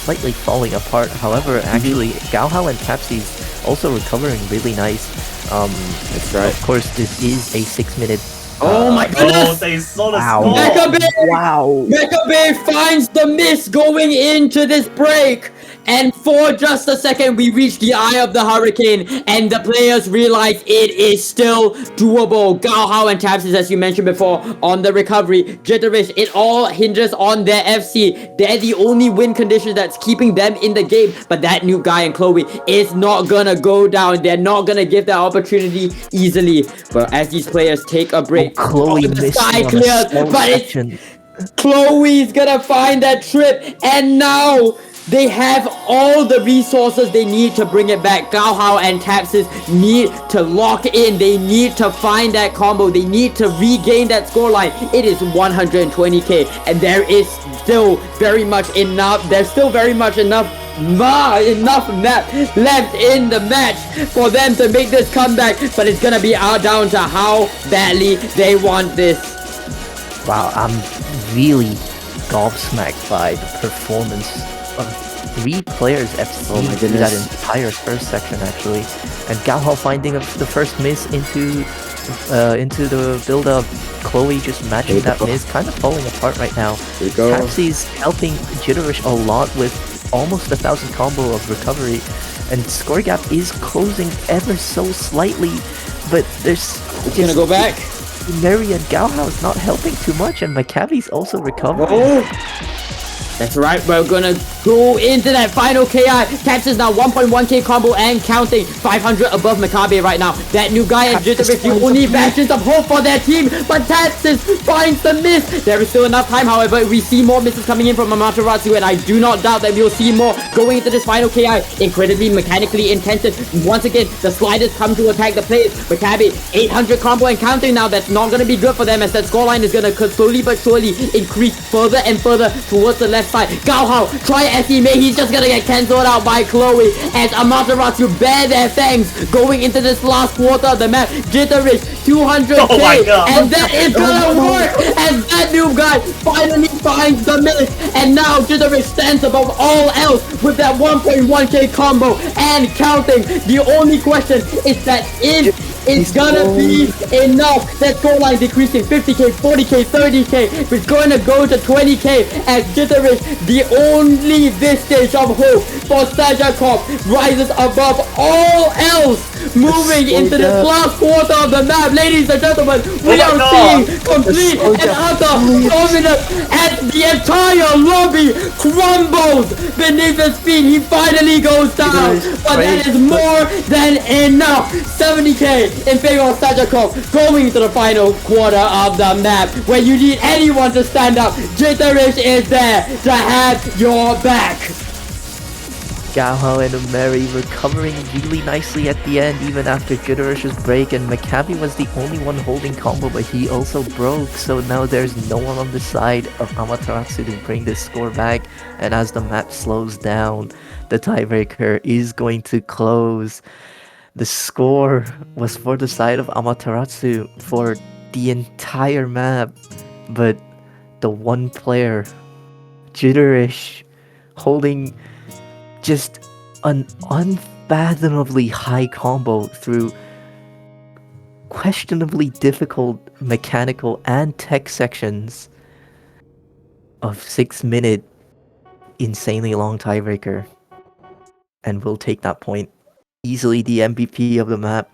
slightly falling apart. However, actually, Gaohao and Tapsi's also recovering really nice. That's right. Of course, this is a 6-minute. Oh my Oh, goodness! they saw the Wow. score! Mecha Bay! Wow! Mecha Bay finds the miss going into this break! And for just a second, we reach the eye of the hurricane, and the players realize it is still doable. Gaohao and Tapsis, as you mentioned before, on the recovery. Jitterish, it all hinges on their FC. They're the only win condition that's keeping them in the game. But that new guy and Chloe is not gonna go down. They're not gonna give that opportunity easily. But as these players take a break, Chloe the missing sky on a clears, slow but it's section. Chloe's gonna find that trip, and now they have all the resources they need to bring it back. Gaohao and Tapsis need to lock in. They need to find that combo. They need to regain that scoreline. It is 120k, and there is still very much enough. There's still very much enough map left in the match for them to make this comeback, but it's gonna be down to how badly they want this. Wow, I'm really gobsmacked by the performance of 3 players FC Oh my through that goodness. entire first section actually, and Gaohao finding the first miss into the build-up. Chloe just matching that miss, kind of falling apart right now. There you go. Tapsi's helping Jitterish a lot with almost 1,000 combo of recovery, and score gap is closing ever so slightly, but there's It's gonna go back. Mary and Gaohao is not helping too much, and Maccabi's also recovering. Oh! That's right, we're gonna go into that final KI. Tapsis now 1.1k combo and counting. 500 above Maccabi right now. That new guy and Jitterish, the only bastions of hope for their team, but Tapsis finds the miss. There is still enough time, however. We see more misses coming in from Amaterasu, and I do not doubt that we'll see more going into this final KI. Incredibly mechanically intensive. Once again, the sliders come to attack the players. Maccabi, 800 combo and counting now. That's not gonna be good for them, as that scoreline is gonna slowly but surely increase further and further towards the left side. Gaohao, try as he may, he's just gonna get cancelled out by Chloe as Amaterasu bare their fangs going into this last quarter of the map. Jitterish, 200k, Oh my God. and that is gonna work as that new guy finally finds the miss, and now Jitterish stands above all else with that 1.1k combo and counting. The only question is that if it's gonna be enough. That scoreline decreasing 50k, 40k, 30k. It's going to go to 20k as Jitterish, the only vestige of hope for Seija Corp, rises above all else. Moving into this last quarter of the map, ladies and gentlemen, we are seeing complete and utter dominance as the entire lobby crumbles beneath his feet. He finally goes down, but that is more than enough. 70k in favor of Seija Corp, going to the final quarter of the map, where you need anyone to stand up. Jitterish is there to have your back. Gaohao and Umeri recovering really nicely at the end, even after Jitterish's break, and Maccabi was the only one holding combo, but he also broke, so now there's no one on the side of Amaterasu to bring this score back, and as the map slows down, the tiebreaker is going to close. The score was for the side of Amaterasu for the entire map, but the one player, Jitterish, holding just an unfathomably high combo through questionably difficult mechanical and tech sections of 6-minute insanely long tiebreaker, and will take that point. Easily the MVP of the map.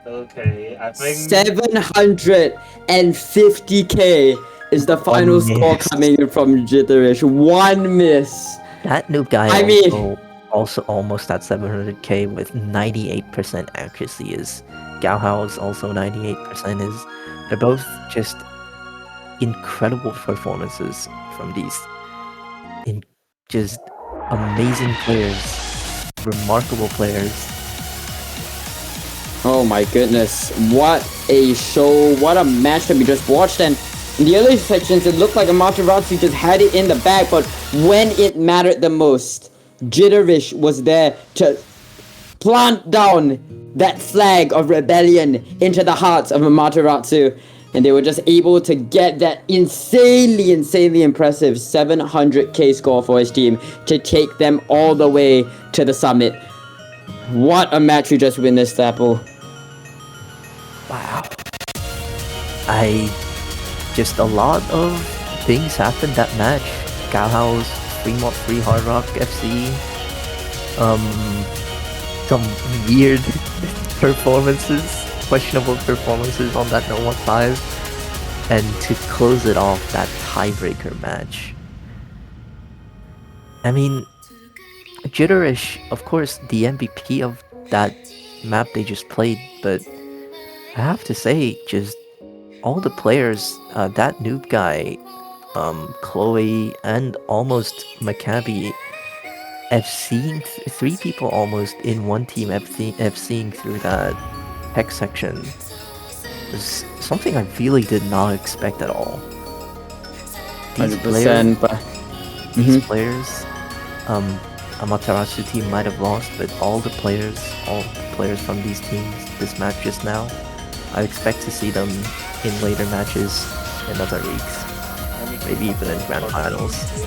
Okay, I think 750k is the final score coming in from Jitterish. One miss. That noob guy also almost at 700k with 98% accuracy is. Gaohao is also 98% is. They're both just incredible performances from these just amazing players. Remarkable players. Oh my goodness, what a show, what a match that we just watched. And in the early sections it looked like Amaterasu just had it in the bag, but when it mattered the most, Jitterish was there to plant down that flag of rebellion into the hearts of Amaterasu. and they were just able to get that insanely impressive 700k score for his team to take them all the way to the summit. What a match we just witnessed, Apple. Wow. Just a lot of things happened that match. Galhouse, Fremont Free Hard Rock FC, some weird performances, questionable performances on that No 1-5, and to close it off, that tiebreaker match. I mean, Jitterish, of course, the MVP of that map they just played, but I have to say, just all the players, that noob guy, Chloe, and almost Maccabi, FCing three people almost in one team FCing through that hex section was something I really did not expect at all. These 100%, players, Amaterasu team might have lost, but all the players from these teams, this match just now, I expect to see them in later matches in other leagues, maybe even in grand finals.